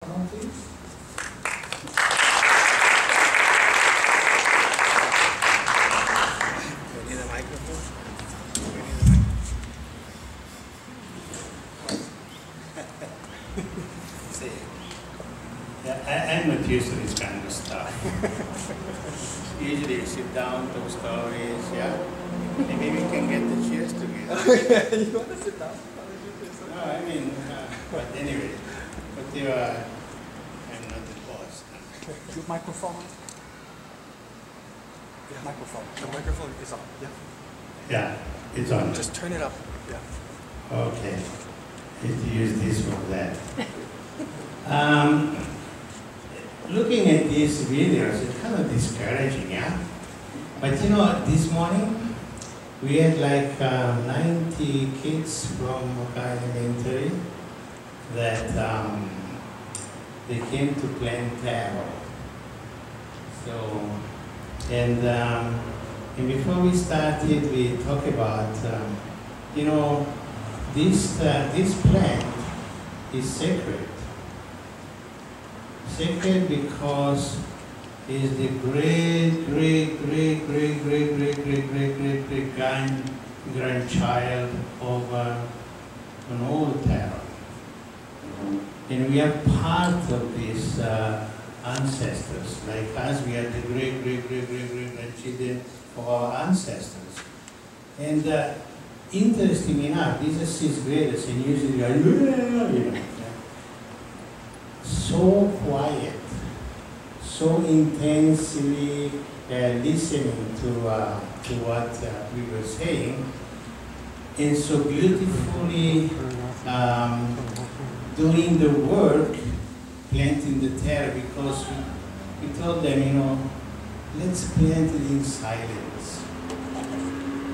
Please. Do we need a microphone? See. Yeah, I'm not used to this kind of stuff. Usually you sit down, talk stories, yeah? Maybe we can get the chairs together. You want to sit down? No, I mean, but anyway, but I'm not the boss. Your microphone? Yeah. Microphone. The microphone is on. Yeah. Yeah, it's on. Just turn it up. Yeah. Okay. I have to use this for that. Looking at these videos, it's kind of discouraging, yeah? But you know, this morning, we had like 90 kids from elementary that they came to plant taro. So, and before we started, we talked about, you know, this plant is sacred. Sacred because it's the great grandchild of an old taro. And we are part of these ancestors. Like us, we are the great grandchildren of our ancestors. And interesting enough, these are sixth graders, and usually they are, you know, so quiet, so intensely listening to what we were saying, and so beautifully doing the work, planting the taro, because we told them, you know, let's plant it in silence.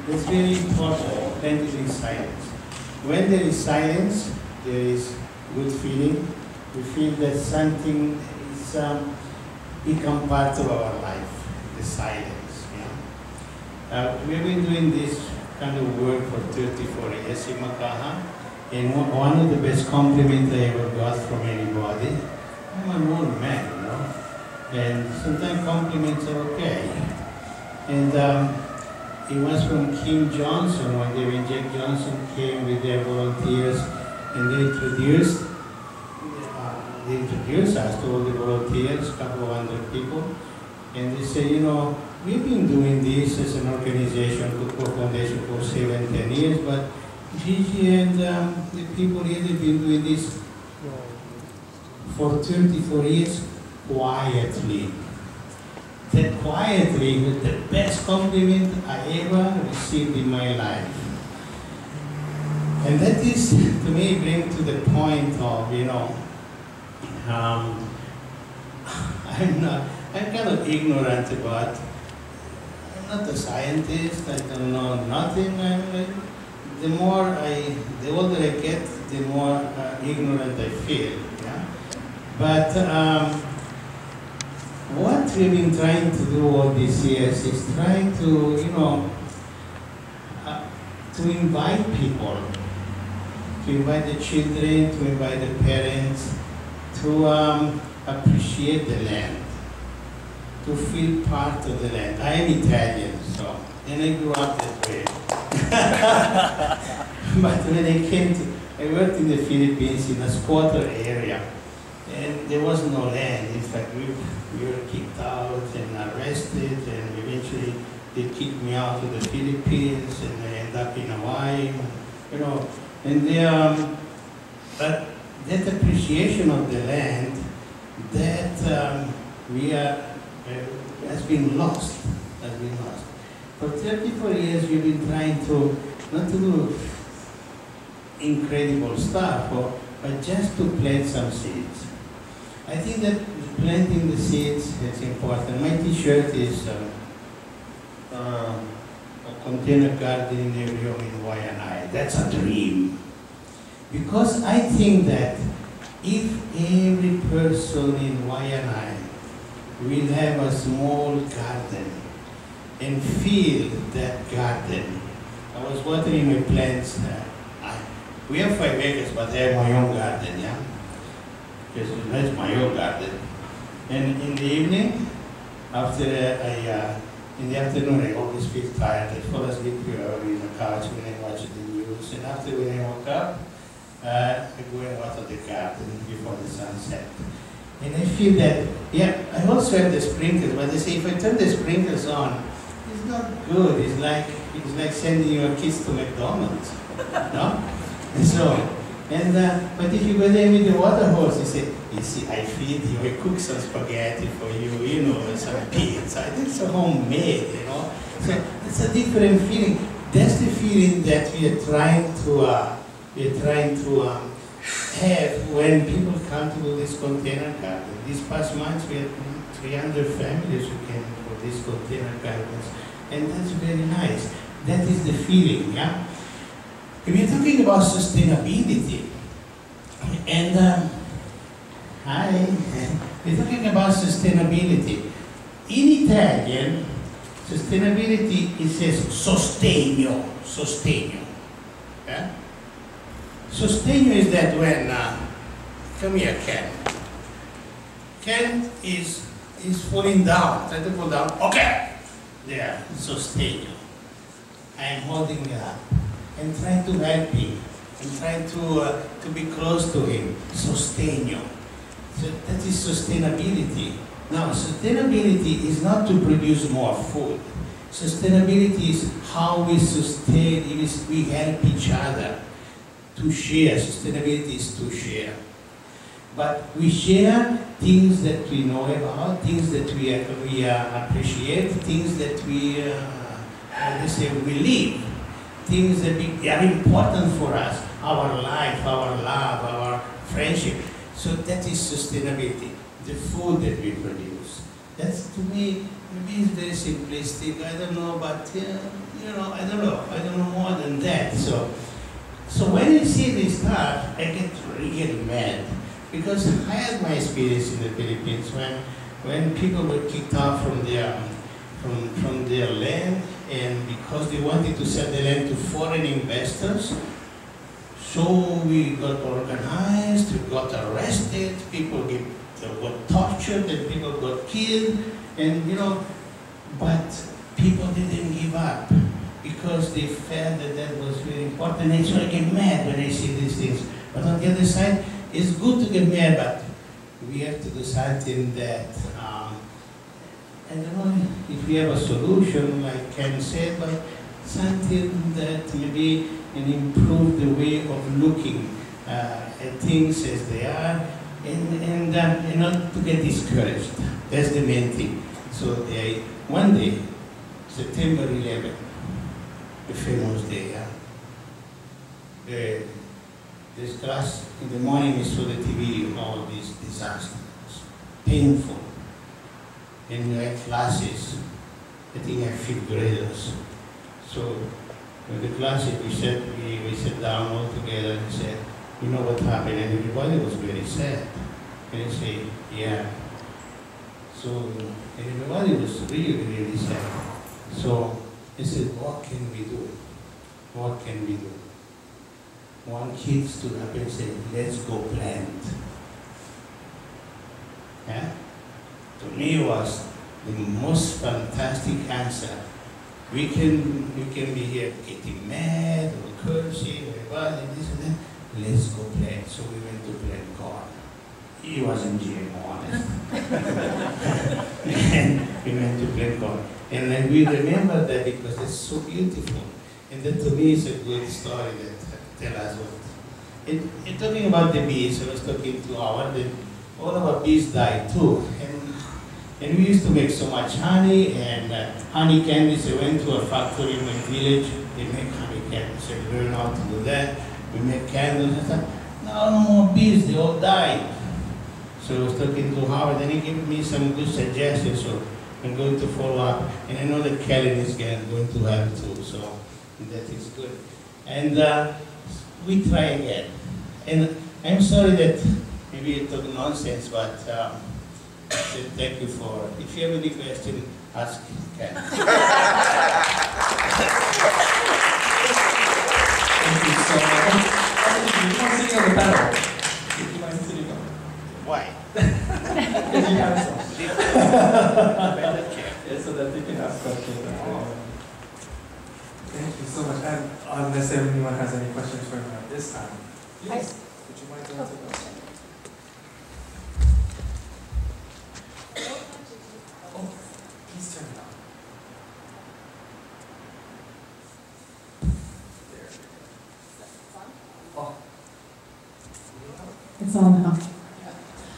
It's very important, plant it in silence. When there is silence, there is good feeling. We feel that something is become part of our life, the silence. Yeah? We've been doing this kind of work for 34 years in Makaha, and one of the best compliments I ever got from anybody, I'm an old man, you know, and sometimes compliments are okay. And it was from Kim Johnson, one day when Jack Johnson came with their volunteers, and they introduced us to all the volunteers, a couple of hundred people, and they say, you know, we've been doing this as an organization, Kukko Foundation, for 7-10 years, but Gigi and the people here have been doing this for 34 years quietly. That quietly was the best compliment I ever received in my life. And that is, to me, bring to the point of, you know, I'm kind of ignorant about, I'm not a scientist, I don't know nothing. The older I get, the more ignorant I feel. Yeah? But what we've been trying to do all these years is trying to, you know, to invite people, to invite the children, to invite the parents, to appreciate the land, to feel part of the land. I am Italian, so, and I grew up that way. But when I worked in the Philippines in a squatter area, and there was no land. In fact, we were kicked out and arrested, and eventually they kicked me out of the Philippines, and I ended up in Hawaii, you know, and but that appreciation of the land, that has been lost. For 34 years, we've been trying to, not to do incredible stuff, but just to plant some seeds. I think that planting the seeds is important. My t-shirt is a container garden in every home in Waianae. That's a dream. Because I think that if every person in Waianae will have a small garden and feel that garden. I was watering my plants. We have 5 acres, but I have my own garden, yeah? because that's my own garden. And in the evening, after in the afternoon, I always feel tired. I fall asleep on the couch when I watch the news. And after when I woke up, I go and water the garden before the sunset. And I feel that, yeah, I also have the sprinklers, but they say if I turn the sprinklers on, it's not good. It's like sending your kids to McDonald's, no? And so, but if you go there with the water hose, you see, I feed you, I cook some spaghetti for you, you know, some pizza. It's a homemade, you know. So it's a different feeling. That's the feeling that we are trying to have when people come to do this container garden. This past month we had 300 families who came for these container gardens, and that's very nice. That is the feeling, yeah? We're talking about sustainability, and we're talking about sustainability. In Italian, sustainability, it says sostegno, sostegno. Yeah? Sostegno is that when, come here, Ken. Ken is falling down, try to fall down, okay! There, sostegno. I am holding it up. I'm trying to help him. I'm trying to be close to him. Sostegno. So that is sustainability. Now, sustainability is not to produce more food. Sustainability is how we sustain, we help each other to share. Sustainability is to share. But we share things that we know about, things that we appreciate, things that we live, things that are important for us, our life, our love, our friendship. So that is sustainability, the food that we produce. That's, to me, maybe it's very simplistic, I don't know, but I don't know more than that. So when I see this stuff, I get really mad, because I had my experience in the Philippines when people were kicked out from their land, and because they wanted to sell the land to foreign investors. So we got organized, we got arrested, people got tortured, and people got killed, and but people didn't give up because they felt that was very important. And so I get mad when I see these things. But on the other side, it's good to get mad, but we have to do something that, I don't know if we have a solution, like Ken said, but something that maybe can improve the way of looking at things as they are, and not to get discouraged. That's the main thing. So one day, September 11th, the famous day, this class in the morning we saw the TV, all these disasters, painful. And we had classes, I think I had 5th graders. So with the classes we sat down all together and said, you know what happened? And everybody was very sad. And I say, yeah. So everybody was really, really sad. So I said, what can we do? What can we do? One kid stood up and said, let's go plant. Yeah? To me, it was the most fantastic answer. We can be here getting mad or cursing, everybody, this and that. Let's go plant. So we went to plant corn. He wasn't GMO, honest. And we went to plant corn. And we remember that because it's so beautiful. And that to me is a good story that tells us what. And talking about the bees, I was talking to Howard, and all of our bees died too. And we used to make so much honey, and honey candies. I went to a factory in my village, they make honey candies. I learned how to do that. We make candles and stuff. Now no more bees, they all died. So I was talking to Howard, and he gave me some good suggestions, so I'm going to follow up. And I know that Kellen is going to help too, so that is good. And we try again. And I'm sorry that maybe I talk nonsense, but thank you for, if you have any question, ask Ken. Thank you so much. You mind sitting on the pedal? You mind sitting on? Gigi answer. Yeah, so that they can ask questions. Thank you so much. And unless anyone has any questions for me at this time, please, would you mind to answer those? Oh, please turn it on. There. Oh. It's on now.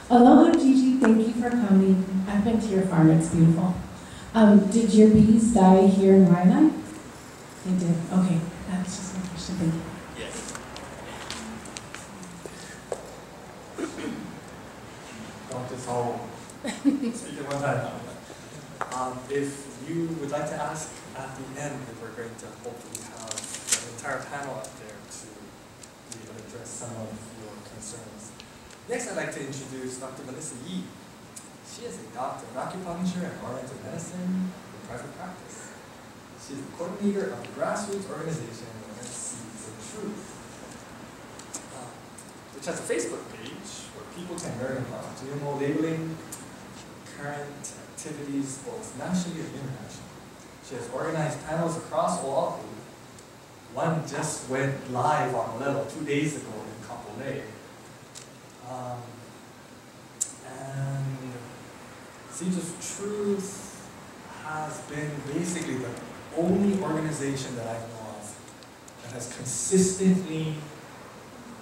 Aloha, Gigi. Thank you for coming. I've been to your farm. It's beautiful. Did your bees die here in Waianae? They did. Okay. That's just my question. Thank you. Yes. Don't just all speak at one time. If you would like to ask at the end, then we're going to hopefully have the entire panel up there to be able to address some of your concerns. Next, I'd like to introduce Dr. Melissa Yee. She is a doctor of acupuncture and oriental medicine in private practice. She is the coordinator of the grassroots organization known as Seeds of Truth, which has a Facebook page where people can learn about GMO labeling, current activities both nationally and internationally. She has organized panels across Oahu. One just went live on Olelo 2 days ago in Kapolei. And Seeds of Truth has been basically the only organization that I know of that has consistently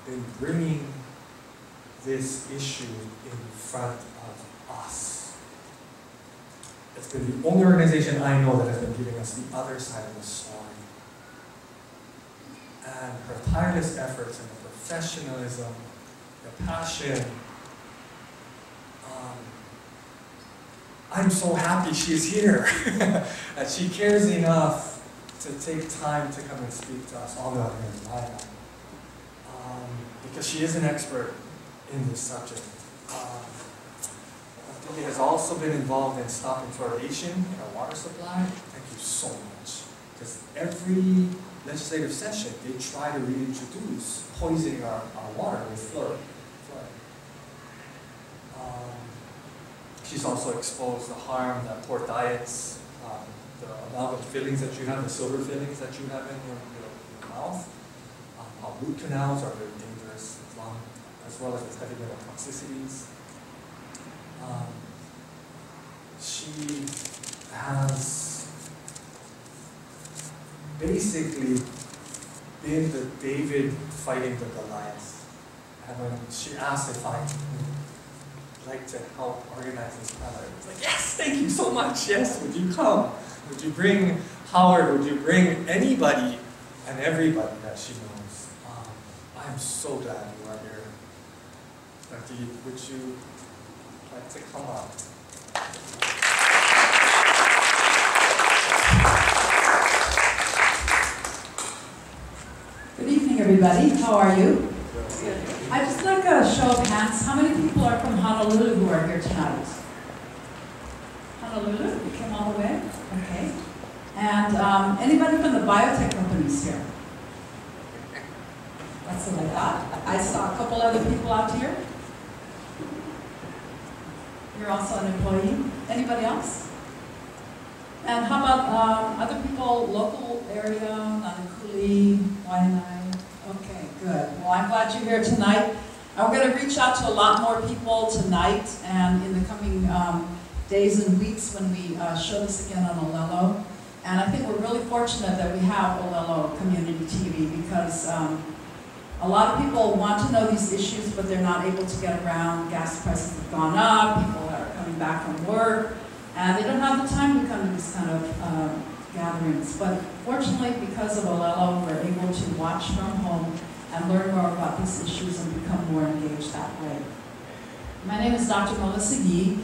been bringing this issue in front of us. It's been the only organization I know that has been giving us the other side of the story. And her tireless efforts and the professionalism, the passion, I'm so happy she's here, that she cares enough to take time to come and speak to us all out here in Aina. Because she is an expert in this subject. She has also been involved in stopping fluoridation in our water supply. Thank you so much. Because every legislative session, they try to reintroduce poisoning our water with fluoride. She's also exposed the harm that poor diets, the amalgam fillings that you have, the silver fillings that you have in your mouth, how root canals are very dangerous, as well as with heavy metal toxicities. She has basically been the David fighting the Goliath. And when she asked if I like to help organize this panel, I was like, yes, thank you so much. Yes, would you come? Would you bring Howard? Would you bring anybody and everybody that she knows? I'm so glad you are here. Dr. Yee, would you like to come up? Good evening, everybody. How are you? I'd just like a show of hands. How many people are from Honolulu who are here tonight? Honolulu? You came all the way? Okay. And anybody from the biotech companies here? That's what I thought. I saw a couple other people out here. You're also an employee. Anybody else? And how about other people, local area, Nanakuli, Waianae? Okay, good. Well, I'm glad you're here tonight. And we're going to reach out to a lot more people tonight and in the coming days and weeks when we show this again on Olelo. And I think we're really fortunate that we have Olelo Community TV because a lot of people want to know these issues, but they're not able to get around. Gas prices have gone up, people are coming back from work, and they don't have the time to come to these kind of gatherings. But fortunately, because of Olelo, we're able to watch from home and learn more about these issues and become more engaged that way. My name is Dr. Melissa Yee,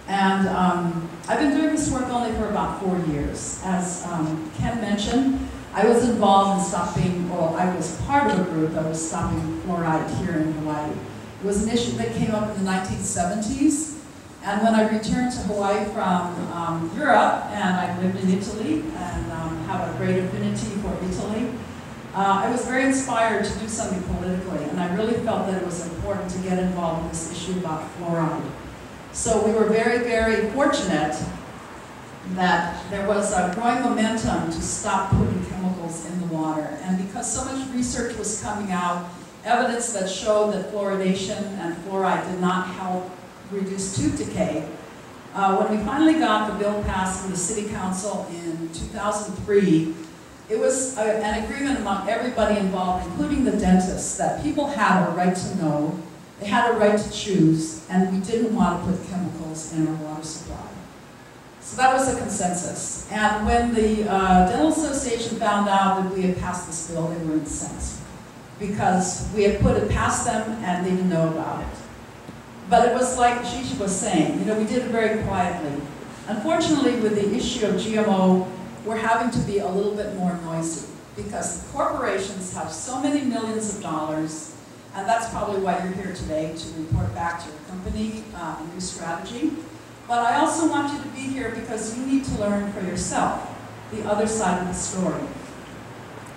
and I've been doing this work only for about 4 years. As Ken mentioned, I was involved in stopping, or I was part of a group that was stopping fluoride here in Hawaii. It was an issue that came up in the 1970s. And when I returned to Hawaii from Europe, and I lived in Italy, and have a great affinity for Italy, I was very inspired to do something politically, and I really felt that it was important to get involved in this issue about fluoride. So we were very, very fortunate that there was a growing momentum to stop putting chemicals in the water. And because so much research was coming out, evidence that showed that fluoridation and fluoride did not help reduce tooth decay, when we finally got the bill passed from the City Council in 2003, it was an agreement among everybody involved, including the dentists, that people had a right to know, they had a right to choose, and we didn't want to put chemicals in our water supply. So that was a consensus. And when the Dental Association found out that we had passed this bill, they were incensed, because we had put it past them and they didn't know about it. But it was like Gigi was saying, you know, we did it very quietly. Unfortunately, with the issue of GMO, we're having to be a little bit more noisy, because the corporations have so many millions of dollars, and that's probably why you're here today, to report back to your company a new strategy. But I also want you to be here because you need to learn for yourself the other side of the story.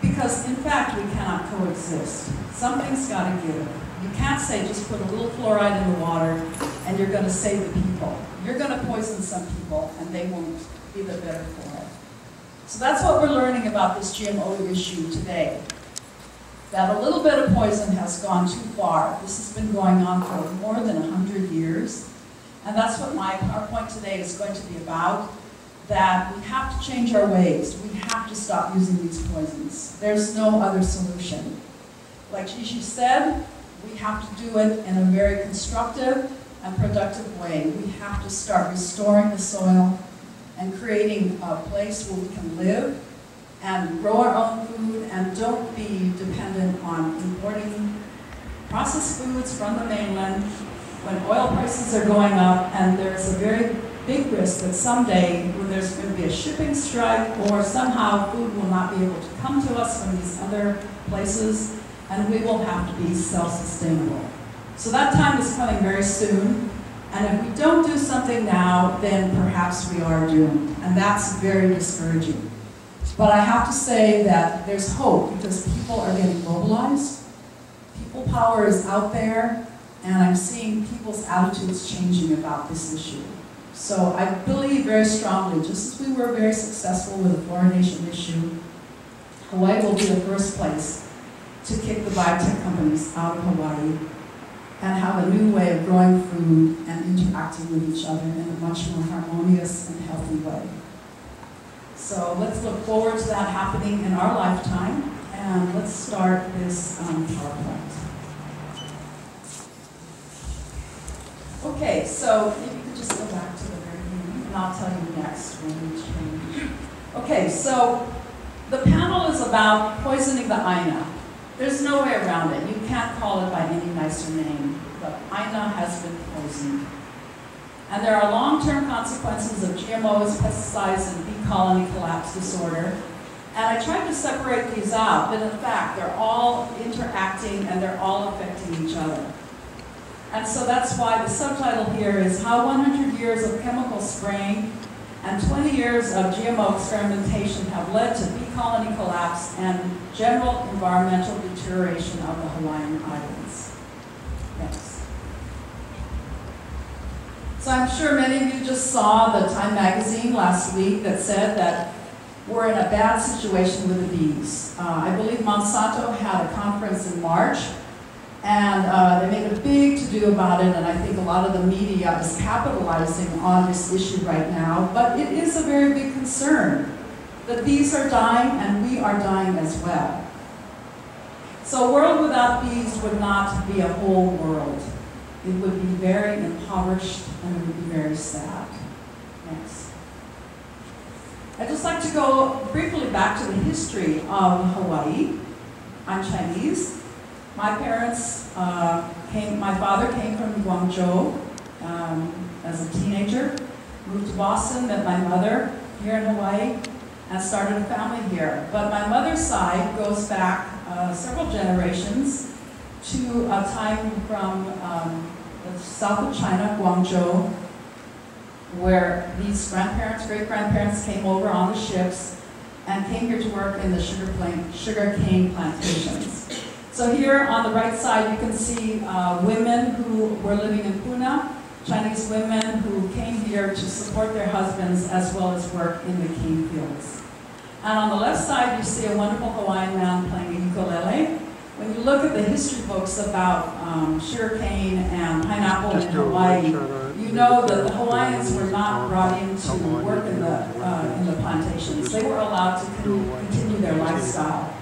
Because in fact, we cannot coexist. Something's got to give. You can't say just put a little fluoride in the water and you're going to save the people. You're going to poison some people and they won't be the better for it. So that's what we're learning about this GMO issue today. That a little bit of poison has gone too far. This has been going on for more than 100 years. And that's what my PowerPoint today is going to be about. That we have to change our ways. We have to stop using these poisons. There's no other solution. Like Gigi said, we have to do it in a very constructive and productive way. We have to start restoring the soil and creating a place where we can live and grow our own food and don't be dependent on importing processed foods from the mainland when oil prices are going up, and there's a very big risk that someday when there's going to be a shipping strike or somehow food will not be able to come to us from these other places, and we will have to be self-sustainable. So that time is coming very soon, and if we don't do something now, then perhaps we are doomed, and that's very discouraging. But I have to say that there's hope because people are getting mobilized, people power is out there, and I'm seeing people's attitudes changing about this issue. So I believe very strongly, just as we were very successful with the fluoridation issue, Hawaii will be the first place to kick the biotech companies out of Hawaii and have a new way of growing food and interacting with each other in a much more harmonious and healthy way. So let's look forward to that happening in our lifetime, and let's start this PowerPoint. Okay, so if you could just go back to the very beginning, and I'll tell you next when we change. Okay, so the panel is about poisoning the Aina. There's no way around it. You can't call it by any nicer name. The Aina has been poisoned. And there are long-term consequences of GMOs, pesticides, and bee colony collapse disorder. And I tried to separate these out, but in fact, they're all interacting and they're all affecting each other. And so that's why the subtitle here is How 100 Years of Chemical Spraying and 20 Years of GMO Experimentation Have Led to Bee Colony Collapse and General Environmental Deterioration of the Hawaiian Islands. Next. So I'm sure many of you just saw the Time magazine last week that said that we're in a bad situation with the bees. I believe Monsanto had a conference in March, and they made a big to-do about it, and I think a lot of the media is capitalizing on this issue right now, but it is a very big concern. The bees are dying, and we are dying as well. So a world without bees would not be a whole world. It would be very impoverished, and it would be very sad. Next. I'd just like to go briefly back to the history of Hawaii. I'm Chinese. My parents my father came from Guangzhou as a teenager, moved to Boston, met my mother here in Hawaii, and started a family here. But my mother's side goes back several generations to a time from the south of China, Guangzhou, where these grandparents, great-grandparents came over on the ships, and came here to work in the sugar cane plantations. So here on the right side, you can see women who were living in Puna, Chinese women who came here to support their husbands as well as work in the cane fields. And on the left side, you see a wonderful Hawaiian man playing a ukulele. When you look at the history books about sugarcane and pineapple in Hawaii, you know that the Hawaiians were not brought in to work in the plantations. They were allowed to continue their lifestyle.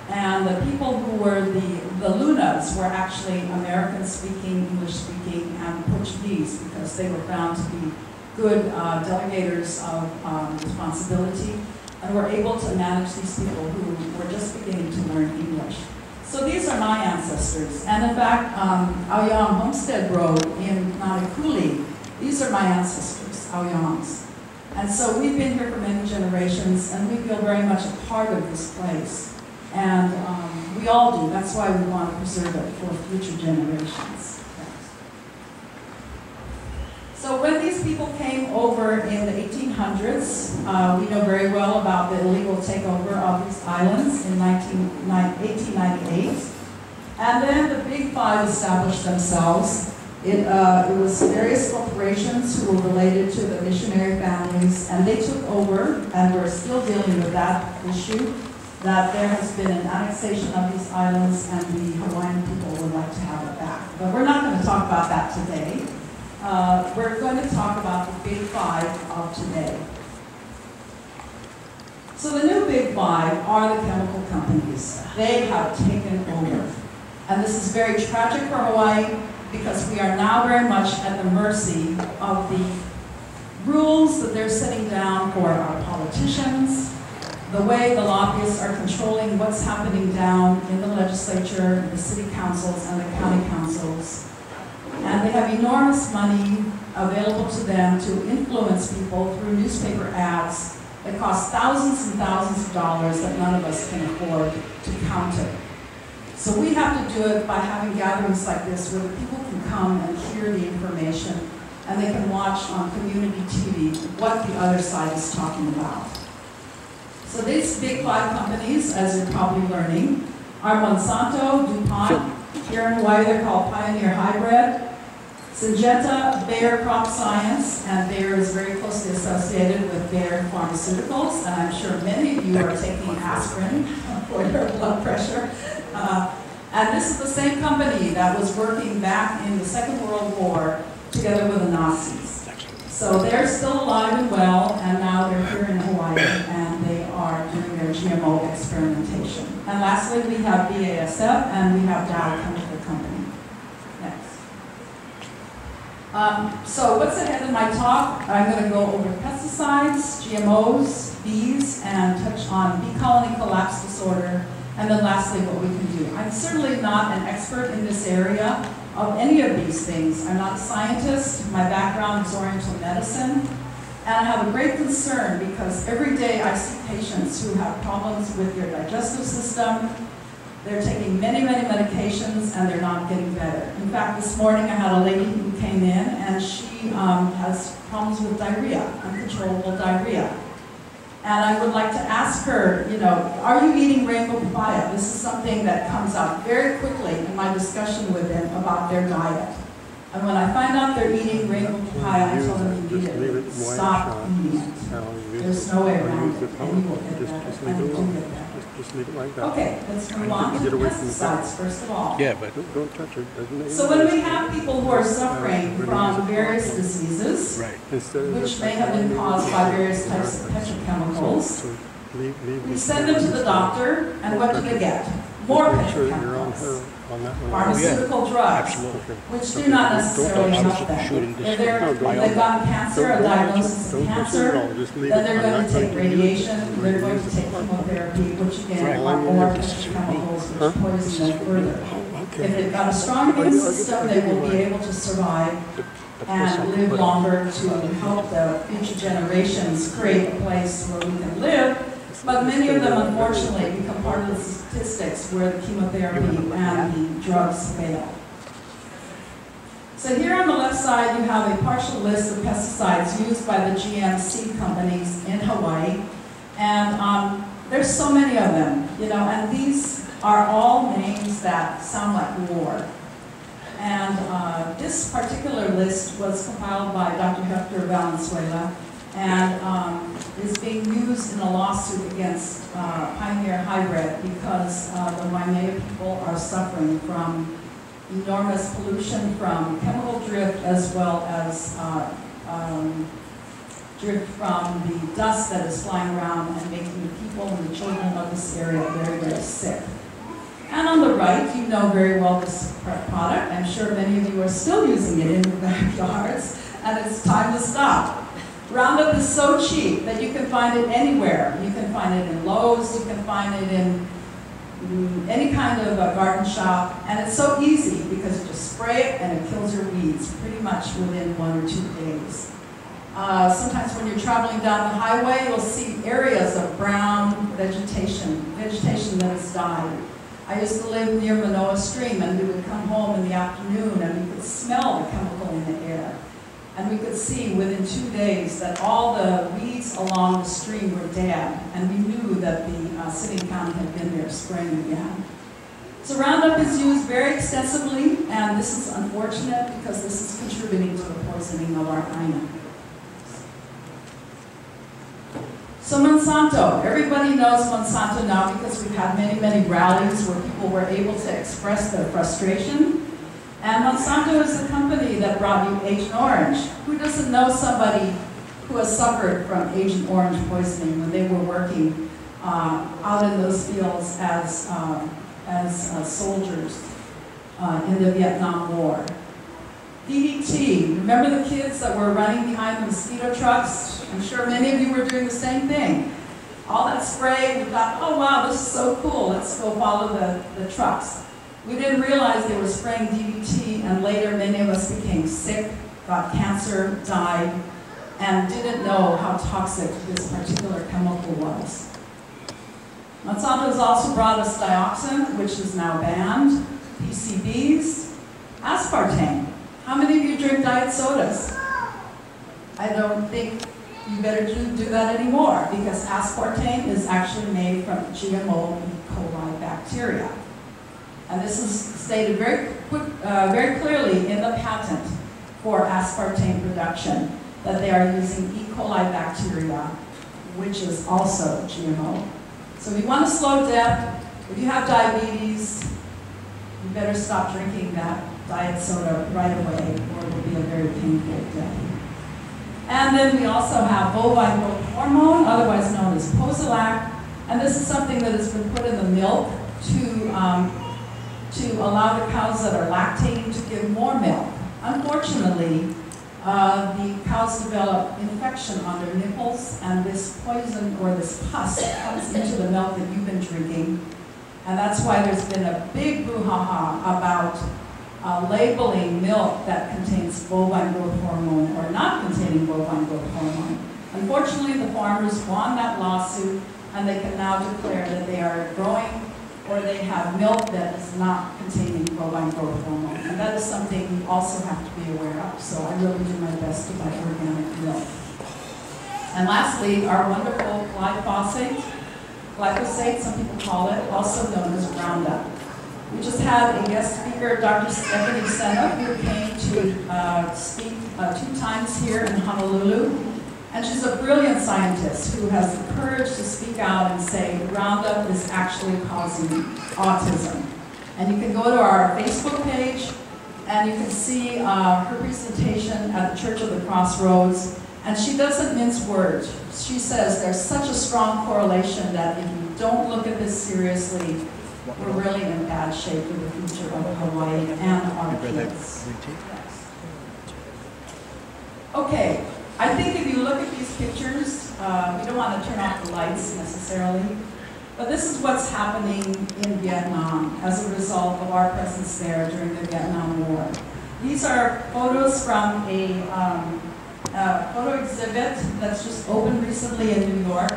And the people who were the Lunas were actually American-speaking, English-speaking, and Portuguese, because they were found to be good delegators of responsibility and were able to manage these people who were just beginning to learn English. So these are my ancestors. And in fact, Auyang Homestead Road in Nanakuli, these are my ancestors, Auyangs. And so we've been here for many generations, and we feel very much a part of this place. And we all do. That's why we want to preserve it for future generations. So when these people came over in the 1800s, we know very well about the illegal takeover of these islands in 1898. And then the Big Five established themselves. It was various corporations who were related to the missionary families, and they took over, and we're still dealing with that issue, that there has been an annexation of these islands, and the Hawaiian people would like to have it back. But we're not going to talk about that today. We're going to talk about the Big Five of today. So the new Big Five are the chemical companies. They have taken over. And this is very tragic for Hawaii, because we are now very much at the mercy of the rules that they're setting down for our politicians, the way the lobbyists are controlling what's happening down in the legislature, the city councils, and the county councils. And they have enormous money available to them to influence people through newspaper ads that cost thousands and thousands of dollars that none of us can afford to counter. So we have to do it by having gatherings like this where the people can come and hear the information, and they can watch on community TV what the other side is talking about. So these Big Five companies, as you're probably learning, are Monsanto, DuPont, here in Hawaii they're called Pioneer Hybrid, Syngenta, Bayer Crop Science, and Bayer is very closely associated with Bayer Pharmaceuticals, and I'm sure many of you are taking aspirin for your blood pressure. And this is the same company that was working back in the Second World War together with the Nazis. So they're still alive and well, and now they're here in Hawaii, and they are doing their GMO experimentation. And lastly, we have BASF, and we have Dow Chemical Company. Next. So what's ahead in my talk? I'm going to go over pesticides, GMOs, bees, and touch on bee colony collapse disorder, and then lastly, what we can do. I'm certainly not an expert in this area of any of these things. I'm not a scientist. My background is Oriental medicine. And I have a great concern because every day I see patients who have problems with their digestive system. They're taking many, many medications and they're not getting better. In fact, this morning I had a lady who came in and she has problems with diarrhea, uncontrollable diarrhea. And I would like to ask her, you know, are you eating rainbow papaya? This is something that comes out very quickly in my discussion with them about their diet. And when I find out they're eating rainbow papaya, I tell them immediately, stop eating it. There's no way around it, and you will get better, and you do get better. Just leave it like that. Okay, let's move on to pesticides, first of all. Yeah, but don't touch it. So when we have people who are suffering from various diseases, which may have been caused by various types of petrochemicals, we send them to the doctor, and what do they get? More petrochemicals. Pharmaceutical drugs, which do not necessarily help them. If they've gotten cancer, a diagnosis of cancer, then they're going to take radiation, they're going to take chemotherapy, which again are more petrochemicals, which poison them further. If they've got a strong immune system, they will be able to survive and live longer to help the future generations create a place where we can live. But many of them, unfortunately, become part of the statistics where the chemotherapy and the drugs fail. So here on the left side, you have a partial list of pesticides used by the GM seed companies in Hawaii. And there's so many of them, and these are all names that sound like war. And this particular list was compiled by Dr. Hector Valenzuela and is being used in a lawsuit against Pioneer Hybrid because the Waianae people are suffering from enormous pollution from chemical drift as well as drift from the dust that is flying around and making the people and the children of this area very, very sick. And on the right, you know very well this product. I'm sure many of you are still using it in your backyards, and it's time to stop. Roundup is so cheap that you can find it anywhere. You can find it in Lowe's, you can find it in any kind of a garden shop, and it's so easy because you just spray it and it kills your weeds pretty much within 1 or 2 days. Sometimes when you're traveling down the highway, you'll see areas of brown vegetation that has died. I used to live near Manoa Stream, and we would come home in the afternoon and we could smell the chemical in the air. And we could see within 2 days that all the weeds along the stream were dead, and we knew that the city county had been there spraying again. So Roundup is used very extensively, and this is unfortunate because this is contributing to the poisoning of our Aina. So Monsanto, everybody knows Monsanto now because we've had many, many rallies where people were able to express their frustration. And Monsanto is the company that brought you Agent Orange. Who doesn't know somebody who has suffered from Agent Orange poisoning when they were working out in those fields as soldiers in the Vietnam War? DDT, remember the kids that were running behind the mosquito trucks? I'm sure many of you were doing the same thing. All that spray, we thought, oh wow, this is so cool, let's go follow the trucks. We didn't realize they were spraying DDT, and later many of us became sick, got cancer, died, and didn't know how toxic this particular chemical was. Monsanto has also brought us dioxin, which is now banned, PCBs, aspartame. How many of you drink diet sodas? I don't think you better do that anymore because aspartame is actually made from GMO E. coli bacteria. And this is stated very clearly in the patent for aspartame production that they are using E. coli bacteria, which is also GMO. So if you want to slow death, if you have diabetes, you better stop drinking that diet soda right away, or it will be a very painful death. And then we also have bovine growth hormone, otherwise known as Posilac, and this is something that has been put in the milk to allow the cows that are lactating to give more milk. Unfortunately, the cows develop infection on their nipples, and this poison or this pus comes into the milk that you've been drinking, and that's why there's been a big brouhaha about labeling milk that contains bovine growth hormone or not containing bovine growth hormone. Unfortunately, the farmers won that lawsuit, and they can now declare that they are growing or they have milk that is not containing bovine growth hormone. And that is something you also have to be aware of. So I really do my best to buy organic milk. And lastly, our wonderful glyphosate, some people call it, also known as Roundup. We just had a guest speaker, Dr. Stephanie Senna, who came to speak 2 times here in Honolulu. And she's a brilliant scientist who has the courage to speak out and say Roundup is actually causing autism. And you can go to our Facebook page and you can see her presentation at the Church of the Crossroads. And she doesn't mince words. She says there's such a strong correlation that if you don't look at this seriously, we're really in bad shape for the future of Hawaii and our kids. Okay, I think if you look at these pictures, we don't want to turn off the lights necessarily, but this is what's happening in Vietnam as a result of our presence there during the Vietnam War. These are photos from a photo exhibit that's just opened recently in New York.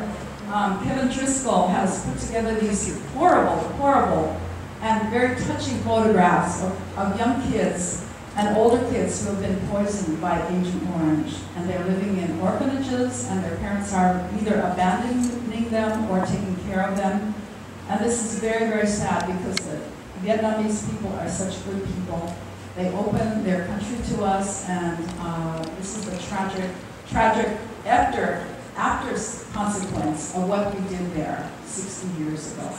Kevin Driscoll has put together these horrible, horrible, and very touching photographs of young kids and older kids who have been poisoned by Agent Orange. And they're living in orphanages, and their parents are either abandoning them or taking care of them. And this is very, very sad because the Vietnamese people are such good people. They open their country to us, and this is a tragic after consequence of what we did there 60 years ago.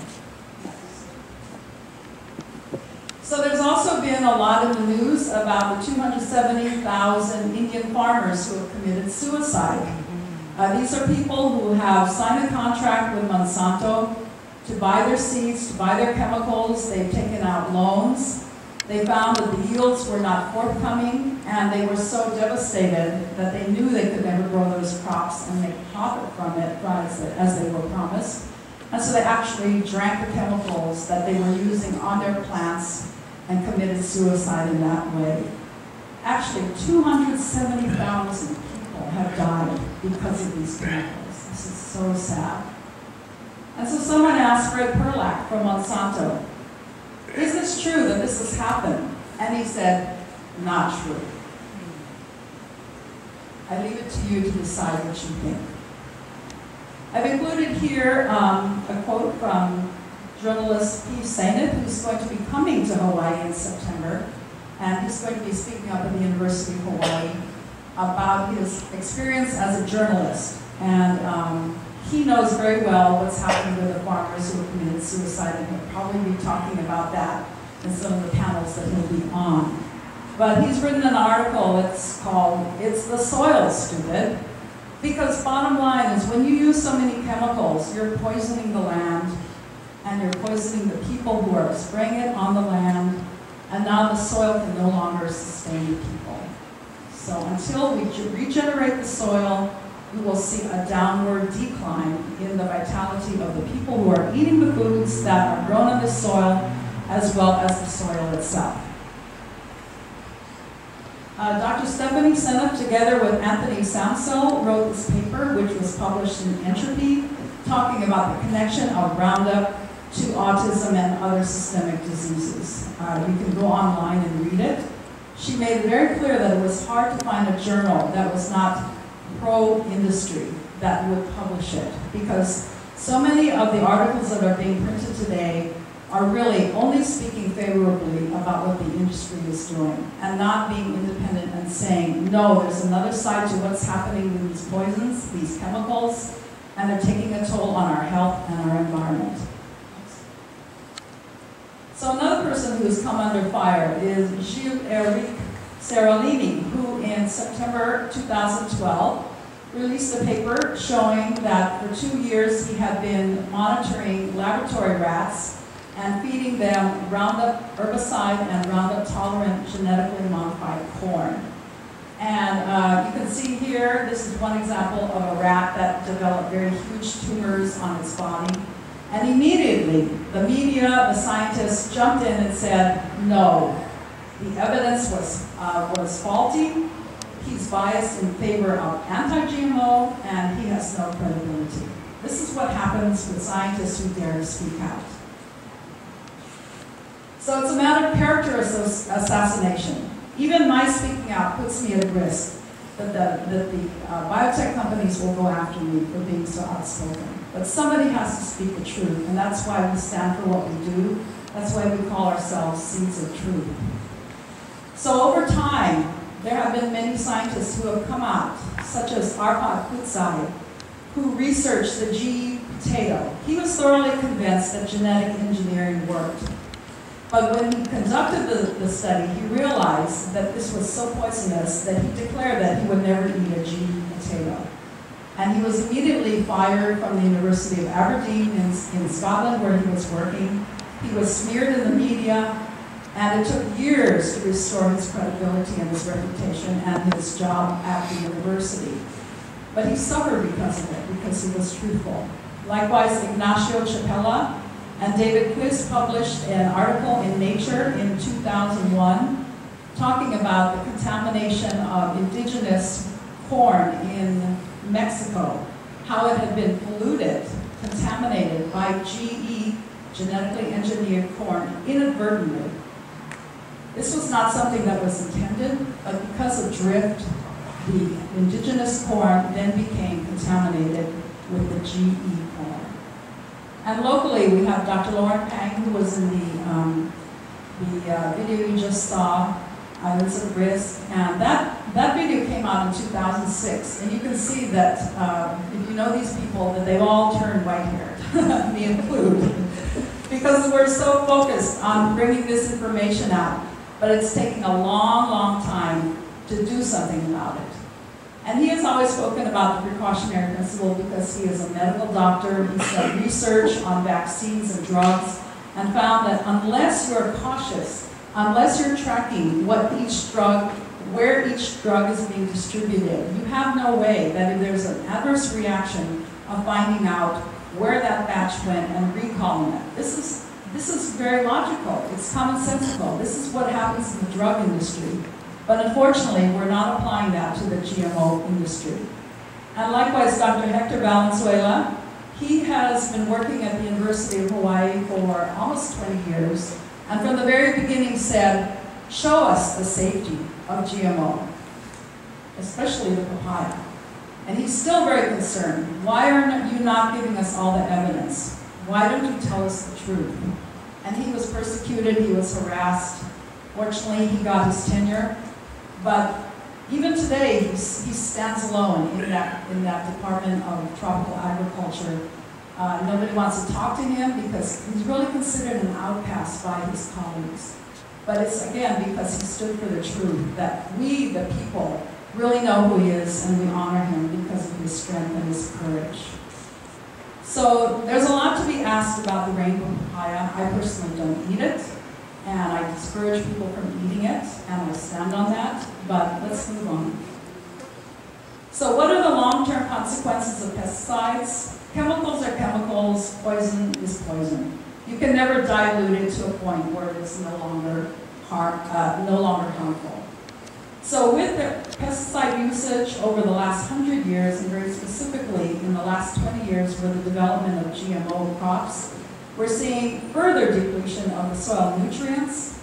So there's also been a lot in the news about the 270,000 Indian farmers who have committed suicide. These are people who have signed a contract with Monsanto to buy their seeds, to buy their chemicals. They've taken out loans. They found that the yields were not forthcoming, and they were so devastated that they knew they could never grow those crops and make profit from it as they were promised. And so they actually drank the chemicals that they were using on their plants and committed suicide in that way. Actually, 270,000 people have died because of these chemicals. This is so sad. And so someone asked Fred Perlak from Monsanto, is this true that this has happened? And he said, not true. I leave it to you to decide what you think. I've included here a quote from journalist P. Sainit, who's going to be coming to Hawaii in September, and he's going to be speaking up at the University of Hawaii about his experience as a journalist. And he knows very well what's happening with the farmers who have committed suicide, and he'll probably be talking about that in some of the panels that he'll be on. But he's written an article that's called, "It's the Soil, Stupid." Because bottom line is, when you use so many chemicals, you're poisoning the land, and you're poisoning the people who are spraying it on the land, and now the soil can no longer sustain the people. So until we regenerate the soil, we will see a downward decline in the vitality of the people who are eating the foods that are grown in the soil, as well as the soil itself. Dr. Stephanie Seneff, together with Anthony Samsel, wrote this paper, which was published in Entropy, talking about the connection of Roundup to autism and other systemic diseases. You can go online and read it. She made it very clear that it was hard to find a journal that was not pro-industry that would publish it, because so many of the articles that are being printed today are really only speaking favorably about what the industry is doing and not being independent and saying, no, there's another side to what's happening with these poisons, these chemicals, and they're taking a toll on our health and our environment. So another person who has come under fire is Gilles-Eric Seralini, who in September 2012 released a paper showing that for 2 years he had been monitoring laboratory rats and feeding them Roundup herbicide and Roundup tolerant genetically modified corn. And you can see here, this is one example of a rat that developed very huge tumors on its body. And immediately, the media, the scientists jumped in and said, no, the evidence was faulty, he's biased in favor of anti-GMO, and he has no credibility. This is what happens with scientists who dare to speak out. So it's a matter of character assassination. Even my speaking out puts me at risk that the biotech companies will go after me for being so outspoken. But somebody has to speak the truth, and that's why we stand for what we do. That's why we call ourselves Seeds of Truth. So over time, there have been many scientists who have come out, such as Arpad Putzai, who researched the GE potato. He was thoroughly convinced that genetic engineering worked. But when he conducted the study, he realized that this was so poisonous that he declared that he would never eat a GE potato. And he was immediately fired from the University of Aberdeen in Scotland, where he was working. He was smeared in the media, and it took years to restore his credibility and his reputation and his job at the university. But he suffered because of it, because he was truthful. Likewise, Ignacio Chapela and David Quiz published an article in Nature in 2001 talking about the contamination of indigenous corn in Mexico, how it had been polluted, contaminated by GE, genetically engineered corn, inadvertently. This was not something that was intended, but because of drift, the indigenous corn then became contaminated with the GE corn. And locally, we have Dr. Lauren Pang, who was in the video you just saw, Islands of Risk, and that video came out in 2006, and you can see that, if you know these people, that they've all turned white-haired, me included, because we're so focused on bringing this information out, but it's taking a long, long time to do something about it. And he has always spoken about the precautionary principle because he is a medical doctor. He's done research on vaccines and drugs and found that unless you're cautious, unless you're tracking what each drug, where each drug is being distributed, you have no way that if there's an adverse reaction of finding out where that batch went and recalling it. This is very logical. It's commonsensical. This is what happens in the drug industry. But unfortunately, we're not applying that to the GMO industry. And likewise, Dr. Hector Valenzuela, he has been working at the University of Hawaii for almost 20 years, and from the very beginning said, show us the safety of GMO, especially the papaya. And he's still very concerned. Why are you not giving us all the evidence? Why don't you tell us the truth? And he was persecuted, he was harassed. Fortunately, he got his tenure. But even today, he stands alone in that Department of Tropical Agriculture. Nobody wants to talk to him because he's really considered an outcast by his colleagues. But it's, again, because he stood for the truth, that we, the people, really know who he is and we honor him because of his strength and his courage. So there's a lot to be asked about the rainbow papaya. I personally don't eat it, and I discourage people from eating it, and I stand on that, but let's move on. So what are the long-term consequences of pesticides? Chemicals are chemicals, poison is poison. You can never dilute it to a point where it's no longer harmful. So with the pesticide usage over the last 100 years, and very specifically in the last 20 years with the development of GMO crops, we're seeing further depletion of the soil nutrients,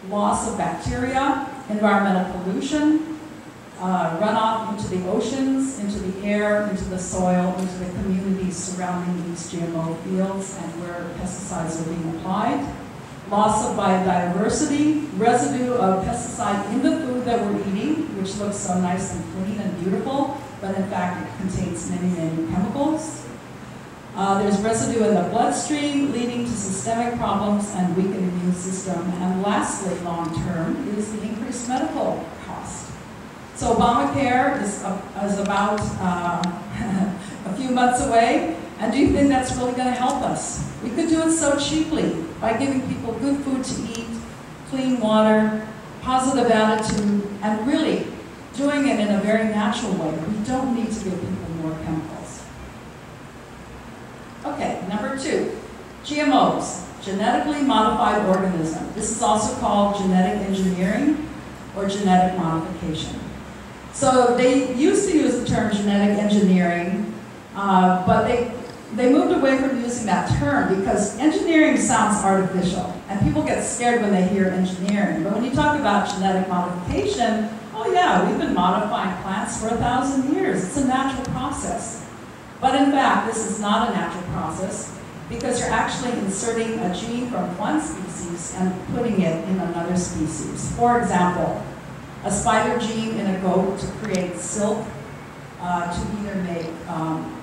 loss of bacteria, environmental pollution, runoff into the oceans, into the air, into the soil, into the communities surrounding these GMO fields and where pesticides are being applied. Loss of biodiversity, residue of pesticide in the food that we're eating, which looks so nice and clean and beautiful, but in fact it contains many, many chemicals. There's residue in the bloodstream, leading to systemic problems and weakened immune system. And lastly, long term, is the increased medical cost. So Obamacare is about a few months away, and do you think that's really going to help us? We could do it so cheaply by giving people good food to eat, clean water, positive attitude, and really doing it in a very natural way. We don't need to give people more chemicals. Okay, number 2, GMOs, genetically modified organism. This is also called genetic engineering or genetic modification. So they used to use the term genetic engineering, but they moved away from using that term because engineering sounds artificial, and people get scared when they hear engineering. But when you talk about genetic modification, oh yeah, we've been modifying plants for 1,000 years. It's a natural process. But in fact, this is not a natural process because you're actually inserting a gene from one species and putting it in another species. For example, a spider gene in a goat to create silk, to either make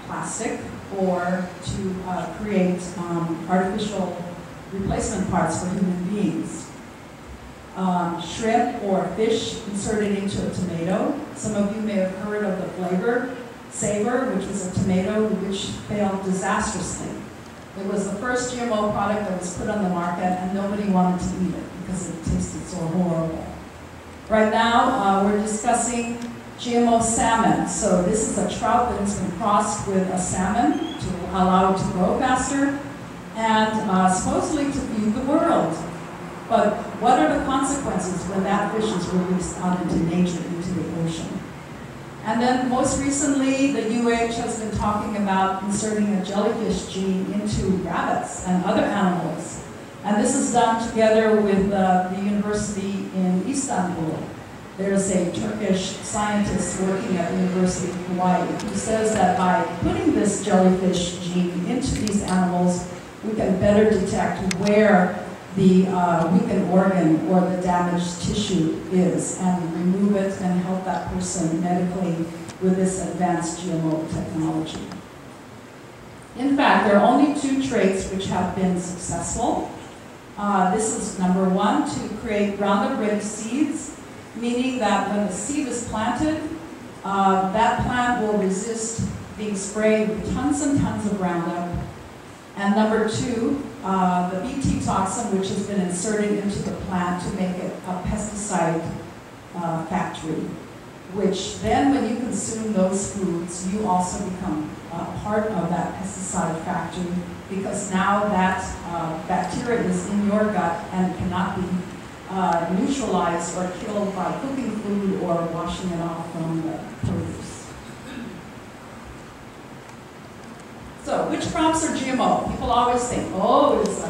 plastic or to create artificial replacement parts for human beings. Shrimp or fish inserted into a tomato. Some of you may have heard of the flavor saver, which was a tomato which failed disastrously. It was the first GMO product that was put on the market and nobody wanted to eat it because it tasted so horrible. Right now, we're discussing GMO salmon. So this is a trout that has been crossed with a salmon to allow it to grow faster and supposedly to feed the world. But what are the consequences when that fish is released out into nature, into the ocean? And then most recently, the UH has been talking about inserting a jellyfish gene into rabbits and other animals. And this is done together with the university in Istanbul. There's a Turkish scientist working at the University of Hawaii who says that by putting this jellyfish gene into these animals, we can better detect where the weakened organ or the damaged tissue is and remove it and help that person medically with this advanced GMO technology. In fact, there are only 2 traits which have been successful. This is number 1, to create Roundup-ready seeds, meaning that when the seed is planted, that plant will resist being sprayed with tons and tons of Roundup. And number 2, the Bt toxin, which has been inserted into the plant to make it a pesticide factory, which then when you consume those foods, you also become part of that pesticide factory, because now that bacteria is in your gut and cannot be neutralized or killed by cooking food or washing it off from the produce. So, which crops are GMO? People always think, oh, is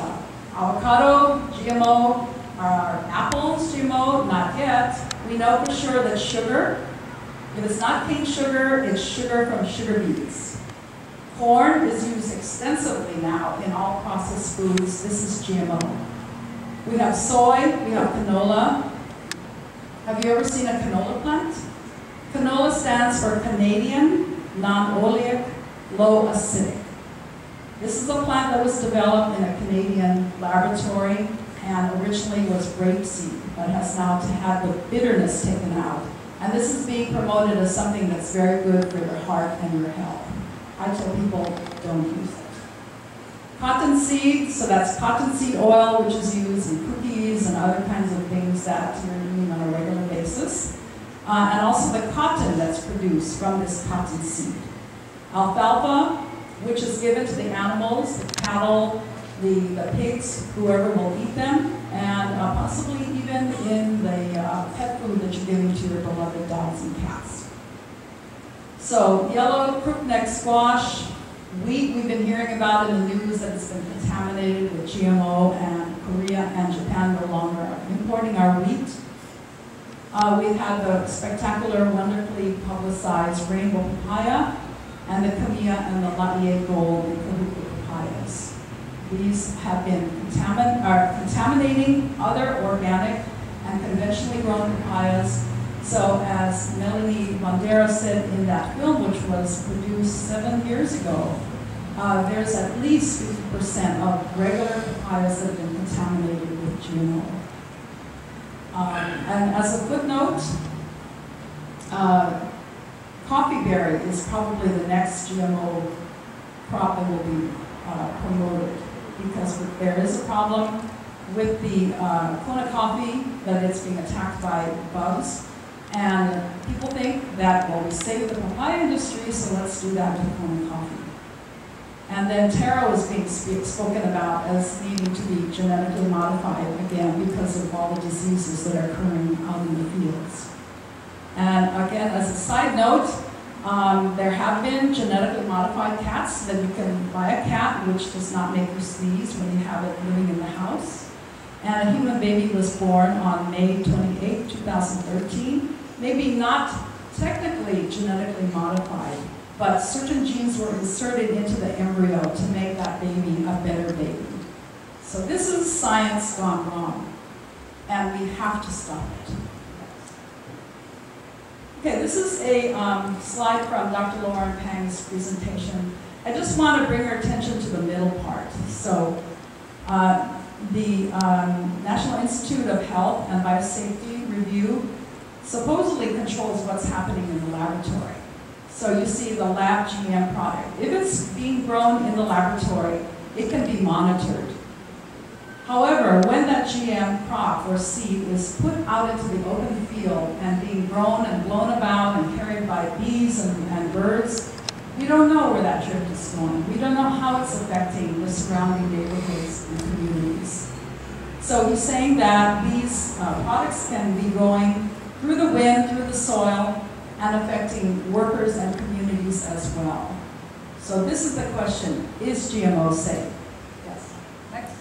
avocado GMO? Are apples GMO? Not yet. We know for sure that sugar, if it's not cane sugar, it's sugar from sugar beets. Corn is used extensively now in all processed foods. This is GMO. We have soy, we have canola. Have you ever seen a canola plant? Canola stands for Canadian, non-oleic, low acidic. This is a plant that was developed in a Canadian laboratory and originally was grapeseed, but has now had the bitterness taken out. And this is being promoted as something that's very good for your heart and your health. I tell people, don't use it. Cottonseed, so that's cottonseed oil, which is used in cookies and other kinds of things that you're eating on a regular basis. And also the cotton that's produced from this cottonseed. Alfalfa, which is given to the animals, the cattle, the pigs, whoever will eat them, and possibly even in the pet food that you're giving to your beloved dogs and cats. So yellow crookneck squash, wheat, we've been hearing about in the news that it's been contaminated with GMO, and Korea and Japan no longer are importing our wheat. We've had the spectacular, wonderfully publicized rainbow papaya, and the Kamiya and the Laie gold and Kahuku papayas. These have been contaminating other organic and conventionally grown papayas. So as Melanie Bandera said in that film, which was produced 7 years ago, there's at least 50% of regular papayas that have been contaminated with GMO. And as a footnote, coffee berry is probably the next GMO crop that will be promoted, because there is a problem with the Kona coffee, that it's being attacked by bugs. And people think that, well, we saved the papaya industry, so let's do that with Kona coffee. And then taro is being spoken about as needing to be genetically modified again because of all the diseases that are occurring out in the fields. And again, as a side note, there have been genetically modified cats that you can buy a cat which does not make you sneeze when you have it living in the house. And a human baby was born on May 28, 2013. Maybe not technically genetically modified, but certain genes were inserted into the embryo to make that baby a better baby. So this is science gone wrong, and we have to stop it. Okay, this is a slide from Dr. Lauren Pang's presentation. I just want to bring our attention to the middle part. So the National Institute of Health and Biosafety Review supposedly controls what's happening in the laboratory. So you see the lab GM product. If it's being grown in the laboratory, it can be monitored. However, when that GM crop or seed is put out into the open field and being grown and blown about and carried by bees and birds, we don't know where that drift is going. We don't know how it's affecting the surrounding neighborhoods and communities. So he's saying that these products can be going through the wind, through the soil, and affecting workers and communities as well. So this is the question, is GMO safe? Yes. Next.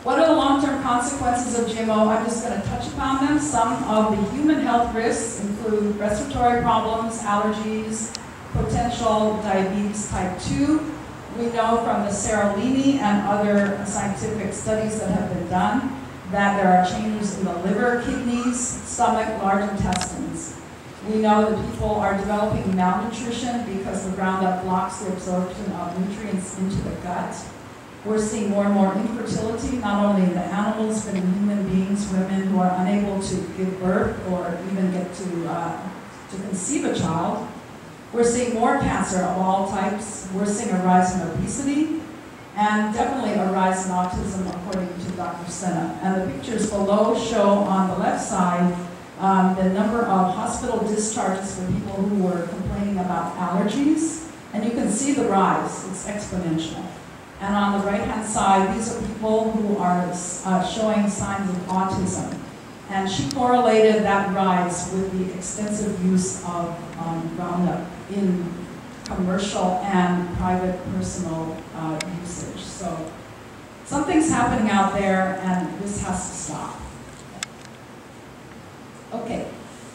What are the long-term consequences of GMO? I'm just going to touch upon them. Some of the human health risks include respiratory problems, allergies, potential diabetes type 2. We know from the Seralini and other scientific studies that have been done that there are changes in the liver, kidneys, stomach, large intestines. We know that people are developing malnutrition because the Roundup blocks the absorption of nutrients into the gut. We're seeing more and more infertility, not only in the animals, but in human beings, women who are unable to give birth or even get to conceive a child. We're seeing more cancer of all types. We're seeing a rise in obesity, and definitely a rise in autism, according to Dr. Senna. And the pictures below show on the left side the number of hospital discharges for people who were complaining about allergies. And you can see the rise, it's exponential. And on the right-hand side, these are people who are showing signs of autism. And she correlated that rise with the extensive use of Roundup in commercial and private personal usage. So something's happening out there, and this has to stop. Okay.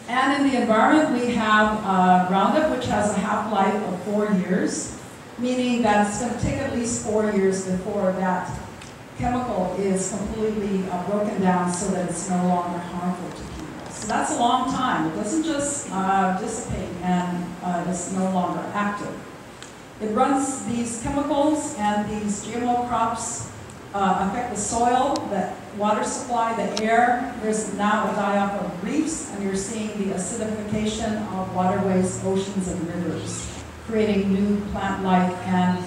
And in the environment, we have Roundup, which has a half-life of 4 years. Meaning that it's going to take at least 4 years before that chemical is completely broken down so that it's no longer harmful to people. So that's a long time. It doesn't just dissipate and it's no longer active. It runs these chemicals, and these GMO crops affect the soil, the water supply, the air. There's now a die-off of reefs, and you're seeing the acidification of waterways, oceans, and rivers, creating new plant life and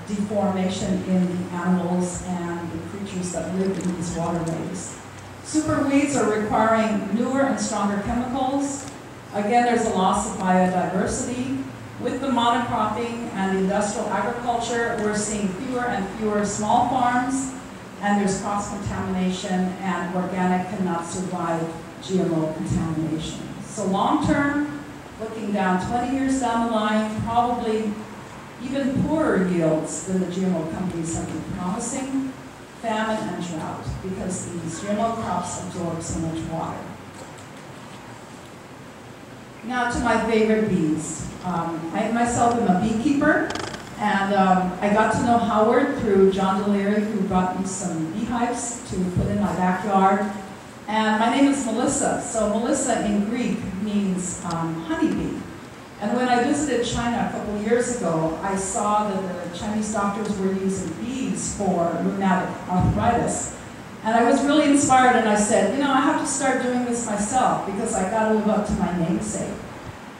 deformation in the animals and the creatures that live in these waterways. Superweeds are requiring newer and stronger chemicals. Again, there's a loss of biodiversity. With the monocropping and the industrial agriculture, we're seeing fewer and fewer small farms, and there's cross-contamination, and organic cannot survive GMO contamination. So long-term, looking down 20 years down the line, probably even poorer yields than the GMO companies have been promising, famine and drought, because these GMO crops absorb so much water. Now to my favorite bees. I myself am a beekeeper, and I got to know Howard through John Delary, who brought me some beehives to put in my backyard. And my name is Melissa. So Melissa in Greek means honeybee. And when I visited China a couple of years ago, I saw that the Chinese doctors were using bees for rheumatic arthritis. And I was really inspired, and I said, you know, I have to start doing this myself because I got to live up to my namesake.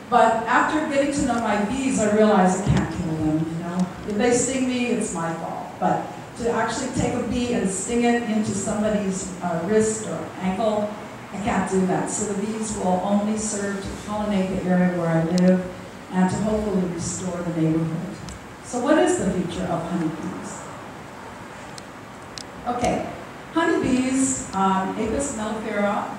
But after getting to know my bees, I realized I can't kill them, you know. If they sting me, it's my fault. But to actually take a bee and sting it into somebody's wrist or ankle, I can't do that. So the bees will only serve to pollinate the area where I live and to hopefully restore the neighborhood. So what is the future of honeybees? Okay, honeybees, Apis mellifera.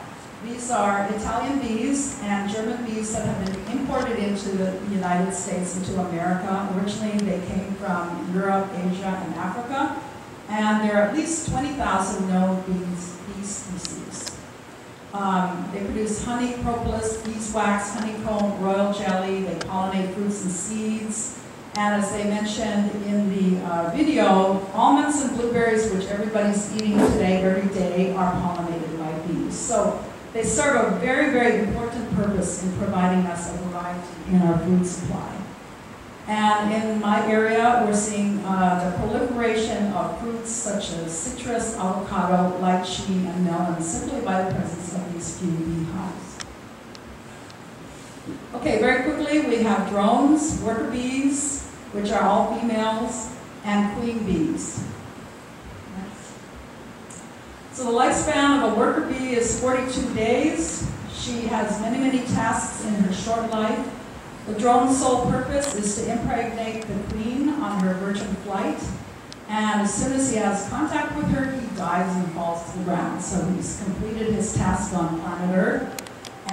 These are Italian bees and German bees that have been imported into the United States, into America. Originally, they came from Europe, Asia, and Africa. And there are at least 20,000 known bee species. They produce honey, propolis, beeswax, honeycomb, royal jelly. They pollinate fruits and seeds. And as they mentioned in the video, almonds and blueberries, which everybody's eating today, every day, are pollinated by bees. So they serve a very, very important purpose in providing us a variety in our food supply. And in my area, we're seeing the proliferation of fruits such as citrus, avocado, lychee, and melon, simply by the presence of these few beehives. Okay, very quickly, we have drones, worker bees, which are all females, and queen bees. So the lifespan of a worker bee is 42 days. She has many, many tasks in her short life. The drone's sole purpose is to impregnate the queen on her virgin flight. And as soon as he has contact with her, he dives and falls to the ground. So he's completed his task on planet Earth.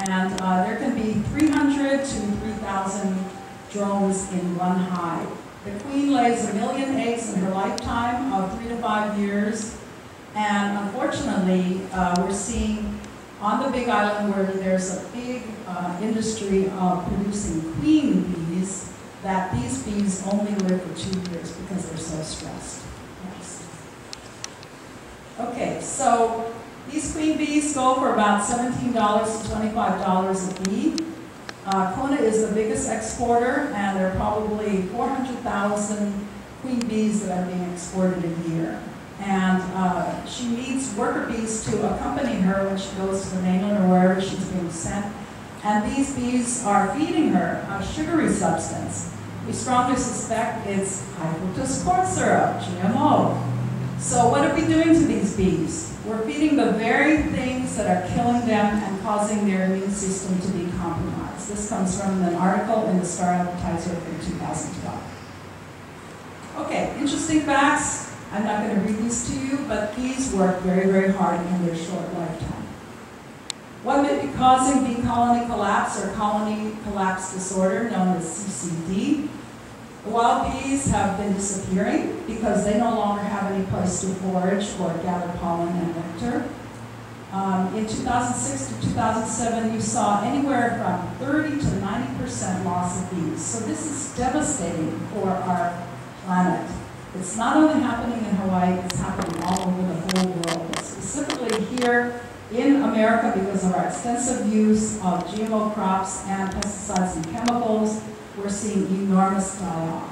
And there can be 300 to 3,000 drones in one hive. The queen lays 1 million eggs in her lifetime of 3 to 5 years. And unfortunately, we're seeing on the Big Island where there's a big industry of producing queen bees, that these bees only live for 2 years because they're so stressed. Yes. Okay, so these queen bees go for about $17 to $25 a bee. Kona is the biggest exporter, and there are probably 400,000 queen bees that are being exported a year. And she needs worker bees to accompany her when she goes to the mainland or wherever she's being sent. And these bees are feeding her a sugary substance. We strongly suspect it's high fructose corn syrup, GMO. So what are we doing to these bees? We're feeding the very things that are killing them and causing their immune system to be compromised. This comes from an article in the Star Advertiser from 2012. Okay, interesting facts. I'm not going to read these to you, but bees work very, very hard in their short lifetime. What may be causing bee colony collapse or colony collapse disorder, known as CCD? The wild bees have been disappearing because they no longer have any place to forage or gather pollen and nectar. In 2006 to 2007, you saw anywhere from 30 to 90% loss of bees. So this is devastating for our planet. It's not only happening in Hawaii, it's happening all over the whole world, but specifically here in America because of our extensive use of GMO crops and pesticides and chemicals. We're seeing enormous die-off.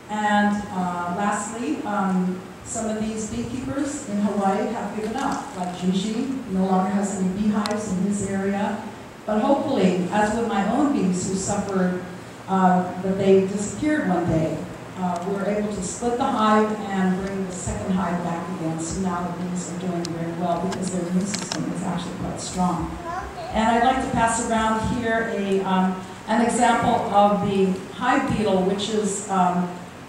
And lastly, some of these beekeepers in Hawaii have given up, like Gigi no longer has any beehives in his area. But hopefully, as with my own bees who suffered that they disappeared one day, we're able to split the hive and bring the second hive back again. So now the bees are doing very well because their immune system is actually quite strong. And I'd like to pass around here an example of the hive beetle, which is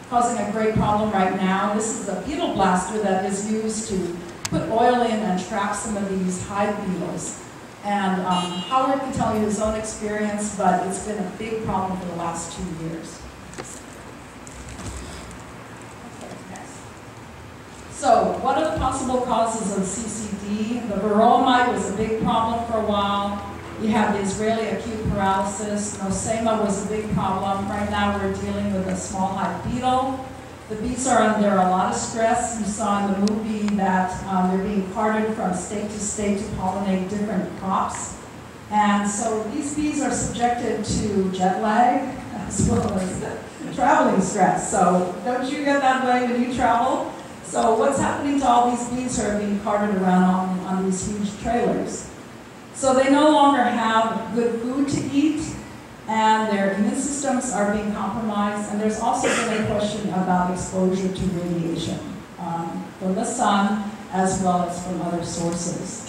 causing a great problem right now. This is a beetle blaster that is used to put oil in and trap some of these hive beetles. And Howard can tell you his own experience, but it's been a big problem for the last 2 years. So, what are the possible causes of CCD? The varroa mite was a big problem for a while. You have the Israeli acute paralysis. Nosema was a big problem. Right now we're dealing with a small hive beetle. The bees are under a lot of stress. You saw in the movie that they're being carted from state to pollinate different crops. And so these bees are subjected to jet lag as well as traveling stress. So don't you get that way when you travel? So what's happening to all these bees who are being carted around on these huge trailers? So they no longer have good food to eat, and their immune systems are being compromised, and there's also been a question about exposure to radiation from the sun as well as from other sources.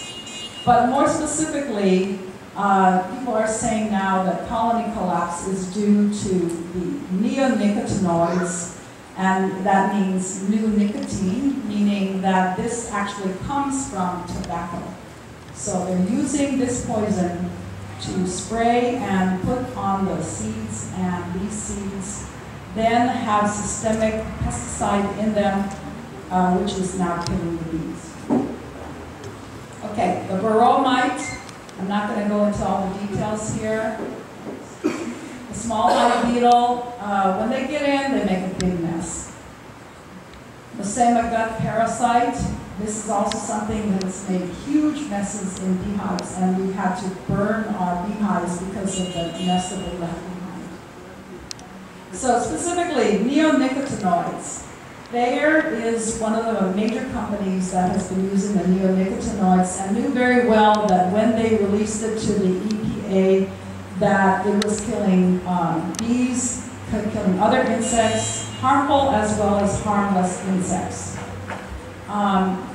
But more specifically, people are saying now that colony collapse is due to the neonicotinoids, and that means new nicotine, meaning that this actually comes from tobacco. So they're using this poison to spray and put on the seeds, and these seeds then have systemic pesticide in them, which is now killing the bees. Okay, the varroa mite, I'm not going to go into all the details here. The small hive beetle, when they get in, they make a big mess. Nosema gut parasite, this is also something that has made huge messes in beehives, and we've had to burn our beehives because of the mess that they left behind. So specifically, neonicotinoids. Bayer is one of the major companies that has been using the neonicotinoids and knew very well that when they released it to the EPA, that it was killing bees, killing other insects, harmful as well as harmless insects.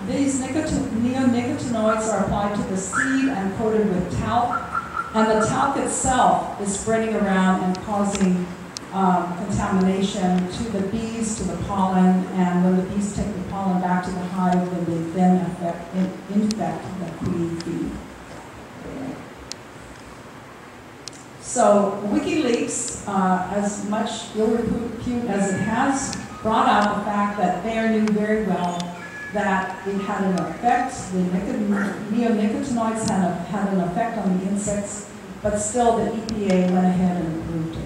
These neonicotinoids are applied to the seed and coated with talc, and the talc itself is spreading around and causing contamination to the bees, to the pollen, and when the bees take the pollen back to the hive, they then infect the queen bee. So WikiLeaks, as much ill repute as it has, brought out the fact that Bayer knew very well that it had an effect, the neonicotinoids had an effect on the insects, but still the EPA went ahead and approved it.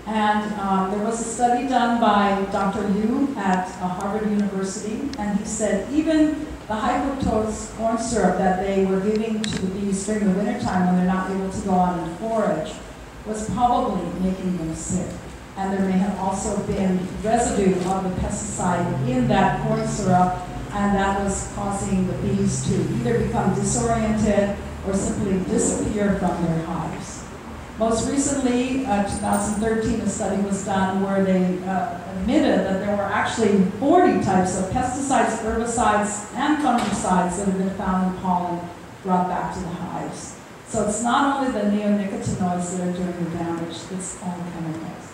And there was a study done by Dr. Liu at Harvard University, and he said even the high fructose corn syrup that they were giving to the bees during the wintertime when they're not able to go out and forage was probably making them sick. And there may have also been residue of the pesticide in that corn syrup, and that was causing the bees to either become disoriented or simply disappear from their hives. Most recently, 2013, a study was done where they admitted that there were actually 40 types of pesticides, herbicides, and fungicides that have been found in pollen brought back to the hives. So it's not only the neonicotinoids that are doing the damage, it's all chemicals.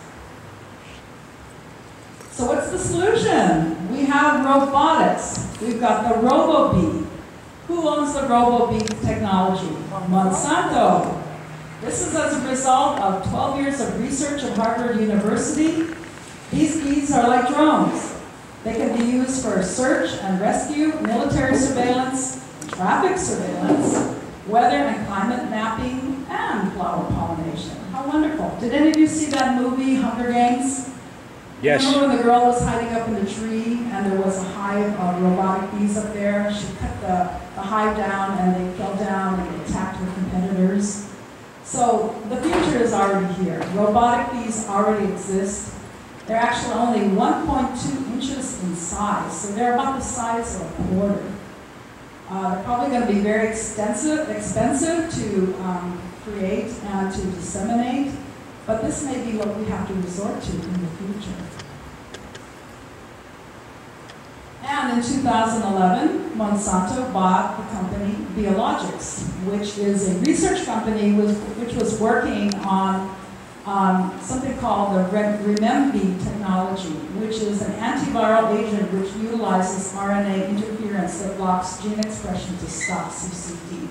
So what's the solution? We have robotics. We've got the RoboBee. Who owns the RoboBee technology? Monsanto. This is as a result of 12 years of research at Harvard University. These bees are like drones. They can be used for search and rescue, military surveillance, traffic surveillance, weather and climate mapping, and flower pollination. How wonderful. Did any of you see that movie, Hunger Games? Yes. Remember when the girl was hiding up in the tree and there was a hive of robotic bees up there? She cut the hive down and they fell down and they attacked her competitors. So the future is already here. Robotic bees already exist. They're actually only 1.2 inches in size, so they're about the size of a quarter. They're probably going to be very expensive to create and to disseminate, but this may be what we have to resort to in the future. And in 2011, Monsanto bought the company Biologics, which is a research company which was working on something called the RememBee technology, which is an antiviral agent which utilizes RNA interference that blocks gene expression to stop CCD.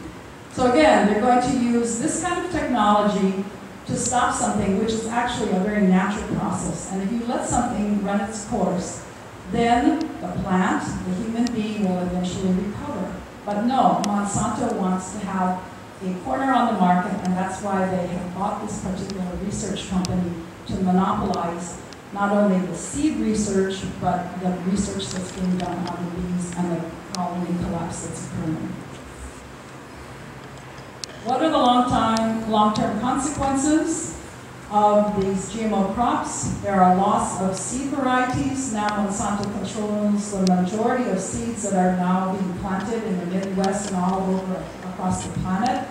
So again, they're going to use this kind of technology to stop something which is actually a very natural process. And if you let something run its course, then the plant, the human being, will eventually recover. But no, Monsanto wants to have a corner on the market, and that's why they have bought this particular research company to monopolize not only the seed research, but the research that's being done on the bees and the colony collapse that's occurring. What are the long-term consequences of these GMO crops? There are loss of seed varieties. Now Monsanto controls the majority of seeds that are now being planted in the Midwest and all over across the planet.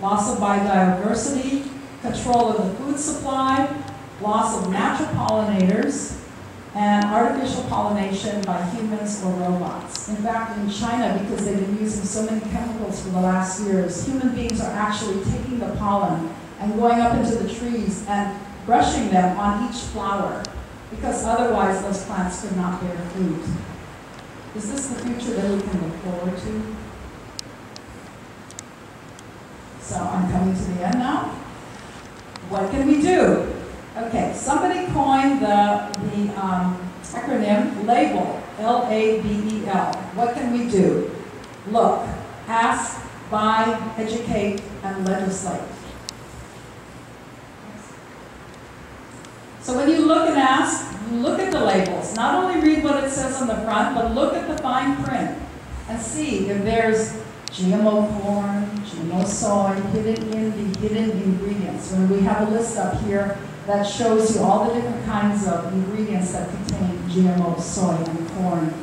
Loss of biodiversity, control of the food supply, loss of natural pollinators, and artificial pollination by humans or robots. In fact, in China, because they've been using so many chemicals for the last years, human beings are actually taking the pollen and going up into the trees and brushing them on each flower, because otherwise those plants could not bear fruit. Is this the future that we can look forward to? So I'm coming to the end now. What can we do? Okay, somebody coined the acronym LABEL, L-A-B-E-L. What can we do? Look, ask, buy, educate, and legislate. So when you look and ask, look at the labels. Not only read what it says on the front, but look at the fine print and see if there's GMO corn, GMO soy, hidden in the hidden ingredients. When we have a list up here that shows you all the different kinds of ingredients that contain GMO soy and corn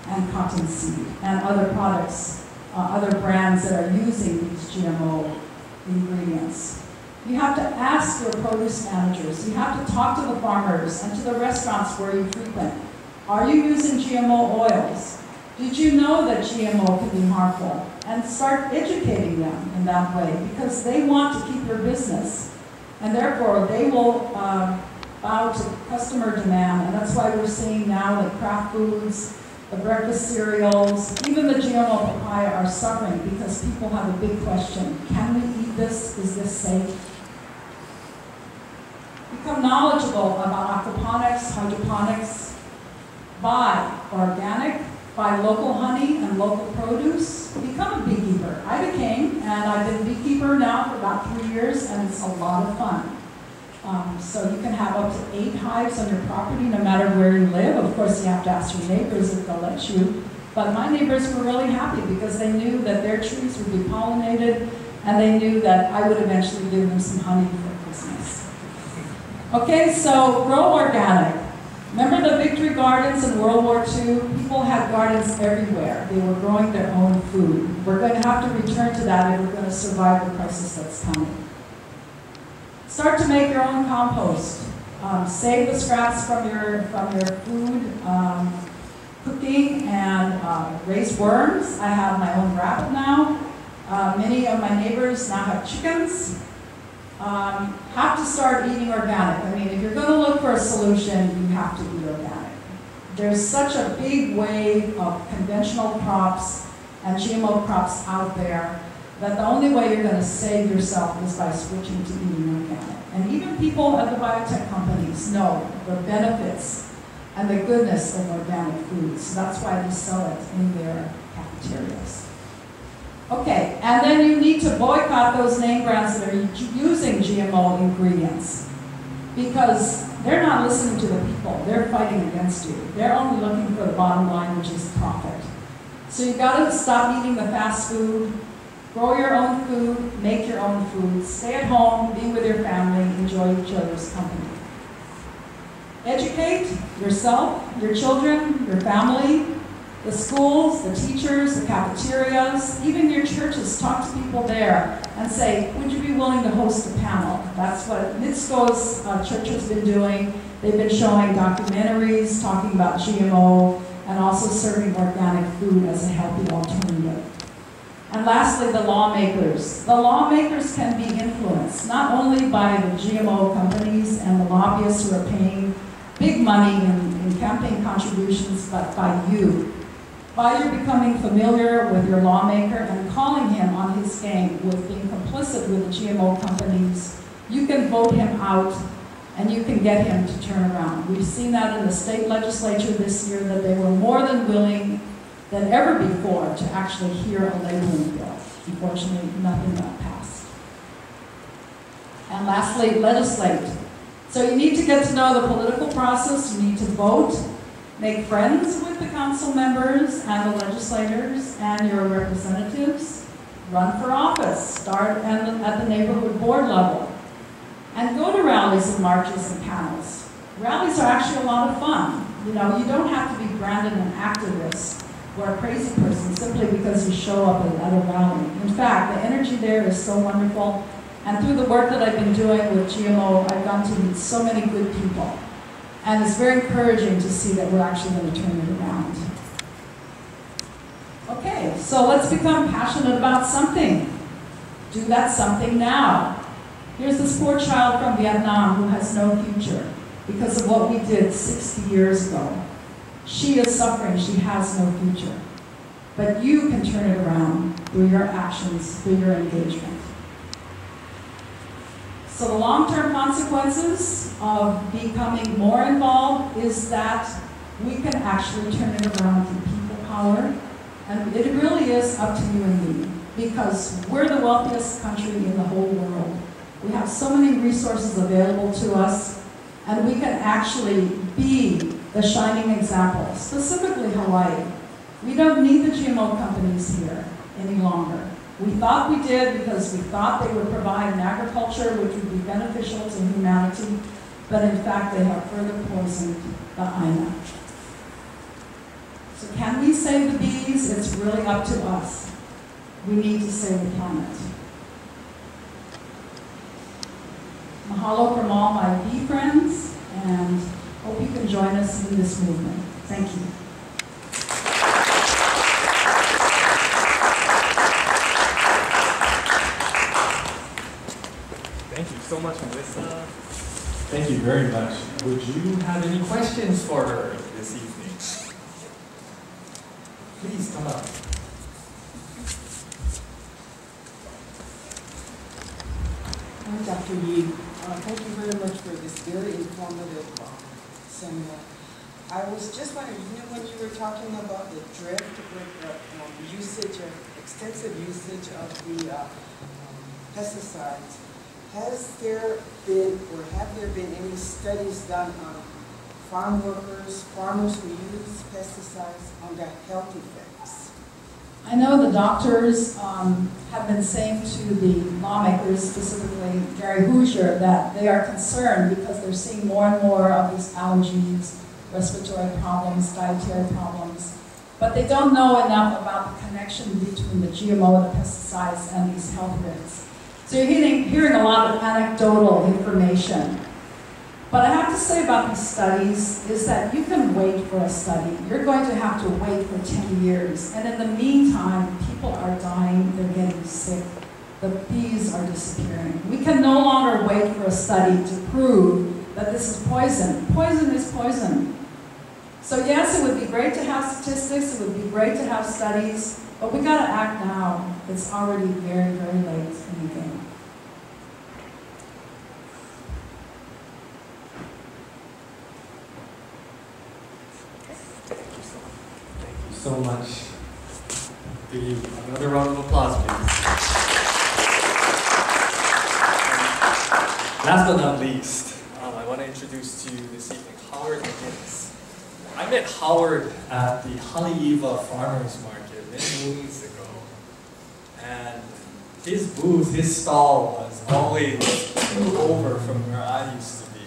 and cottonseed and other products, other brands that are using these GMO ingredients. You have to ask your produce managers. You have to talk to the farmers and to the restaurants where you frequent. Are you using GMO oils? Did you know that GMO can be harmful? And start educating them in that way, because they want to keep your business. And therefore, they will bow to customer demand. And that's why we're seeing now that Kraft Foods, the breakfast cereals, even the GMO papaya are suffering because people have a big question. Can we eat this? Is this safe? Become knowledgeable about aquaponics, hydroponics, buy organic, buy local honey and local produce, become a beekeeper. I became, and I've been a beekeeper now for about 3 years, and it's a lot of fun. So you can have up to 8 hives on your property, no matter where you live. Of course, you have to ask your neighbors if they'll let you. But my neighbors were really happy because they knew that their trees would be pollinated, and they knew that I would eventually give them some honey for Christmas. Okay, so grow organic. Remember the Victory Gardens in World War II? People had gardens everywhere. They were growing their own food. We're going to have to return to that if we're going to survive the crisis that's coming. Start to make your own compost. Save the scraps from your food, cooking, and raise worms. I have my own rabbit now. Many of my neighbors now have chickens. Have to start eating organic. I mean, if you're going to look for a solution, you have to eat organic. There's such a big wave of conventional crops and GMO crops out there that the only way you're going to save yourself is by switching to eating organic. And even people at the biotech companies know the benefits and the goodness of organic foods. So that's why they sell it in their cafeterias. Okay, and then you need to boycott those name brands that are using GMO ingredients because they're not listening to the people. They're fighting against you. They're only looking for the bottom line, which is profit. So you've got to stop eating the fast food, grow your own food, make your own food, stay at home, be with your family, enjoy each other's company. Educate yourself, your children, your family, the schools, the teachers, the cafeterias, even your churches. Talk to people there and say, would you be willing to host a panel? That's what NITSCO's church has been doing. They've been showing documentaries talking about GMO and also serving organic food as a healthy alternative. And lastly, the lawmakers. The lawmakers can be influenced not only by the GMO companies and the lobbyists who are paying big money in campaign contributions, but by you. By your becoming familiar with your lawmaker and calling him on his game with being complicit with the GMO companies, you can vote him out and you can get him to turn around. We've seen that in the state legislature this year, that they were more than willing than ever before to actually hear a labeling bill. Unfortunately, nothing got passed. And lastly, legislate. So you need to get to know the political process, you need to vote, make friends with the council members and the legislators and your representatives, run for office, start at the neighborhood board level, and go to rallies and marches and panels. Rallies are actually a lot of fun. You know, you don't have to be branded an activist or a crazy person simply because you show up at a rally. In fact, the energy there is so wonderful. And through the work that I've been doing with GMO, I've gotten to meet so many good people. And it's very encouraging to see that we're actually going to turn it around. Okay, so let's become passionate about something. Do that something now. Here's this poor child from Vietnam who has no future because of what we did 60 years ago. She is suffering, she has no future. But you can turn it around through your actions, through your engagement. So the long-term consequences of becoming more involved is that we can actually turn it around through people power. And it really is up to you and me, because we're the wealthiest country in the whole world. We have so many resources available to us, and we can actually be the shining example, specifically Hawaii. We don't need the GMO companies here any longer. We thought we did because we thought they would provide an agriculture which would be beneficial to humanity, but in fact they have further poisoned the Aina. So can we save the bees? It's really up to us. We need to save the planet. Mahalo from all my bee friends, and hope you can join us in this movement. Thank you. Thank you so much, Melissa. Thank you very much. Would you have any questions for her this evening? Please come up. I'm Dr. Yi. Thank you very much for this very informative seminar. I was just wondering, when you were talking about the drift with the usage of, extensive usage of the pesticides, has there been, or have there been any studies done on farmers who use pesticides on the health effects? I know the doctors have been saying to the lawmakers, specifically Gary Hoosier, that they are concerned because they're seeing more and more of these allergies, respiratory problems, dietary problems. But they don't know enough about the connection between the GMO, the pesticides, and these health risks. So you're hearing a lot of anecdotal information. But I have to say about these studies is that you can wait for a study. You're going to have to wait for 10 years. And in the meantime, people are dying, they're getting sick. The bees are disappearing. We can no longer wait for a study to prove that this is poison. Poison is poison. So yes, it would be great to have statistics, it would be great to have studies, but we gotta act now. It's already very, very late in the game. Thank you so much. Give you another round of applause, please. Last but not least, I want to introduce to you this evening Howard McGinnis. I met Howard at the Haleiwa Farmers Market many moons ago, and his booth, his stall was always over from where I used to be.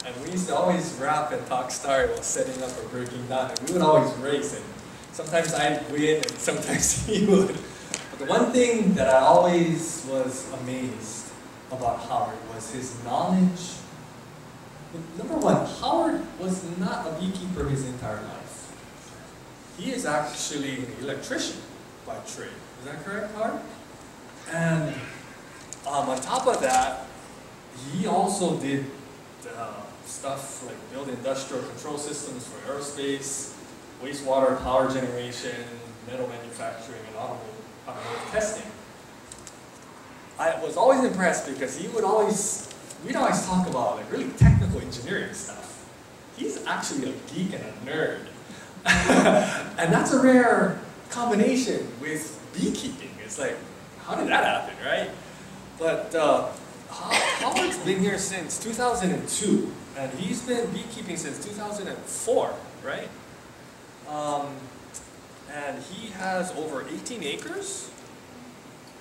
And we used to always rap and talk style while setting up or breaking down, and we would always race, and sometimes I'd win and sometimes he would. But the one thing that I always was amazed about Howard was his knowledge. Number one, Howard was not a beekeeper his entire life. He is actually an electrician by trade. Is that correct, Howard? And on top of that, he also did stuff like build industrial control systems for aerospace, wastewater power generation, metal manufacturing, and automotive testing. I was always impressed because we'd always talk about like really technical engineering stuff. He's actually a geek and a nerd. And that's a rare combination with beekeeping. It's like, how did that happen, right? But Howard's been here since 2002, and he's been beekeeping since 2004, right? And he has over 18 acres,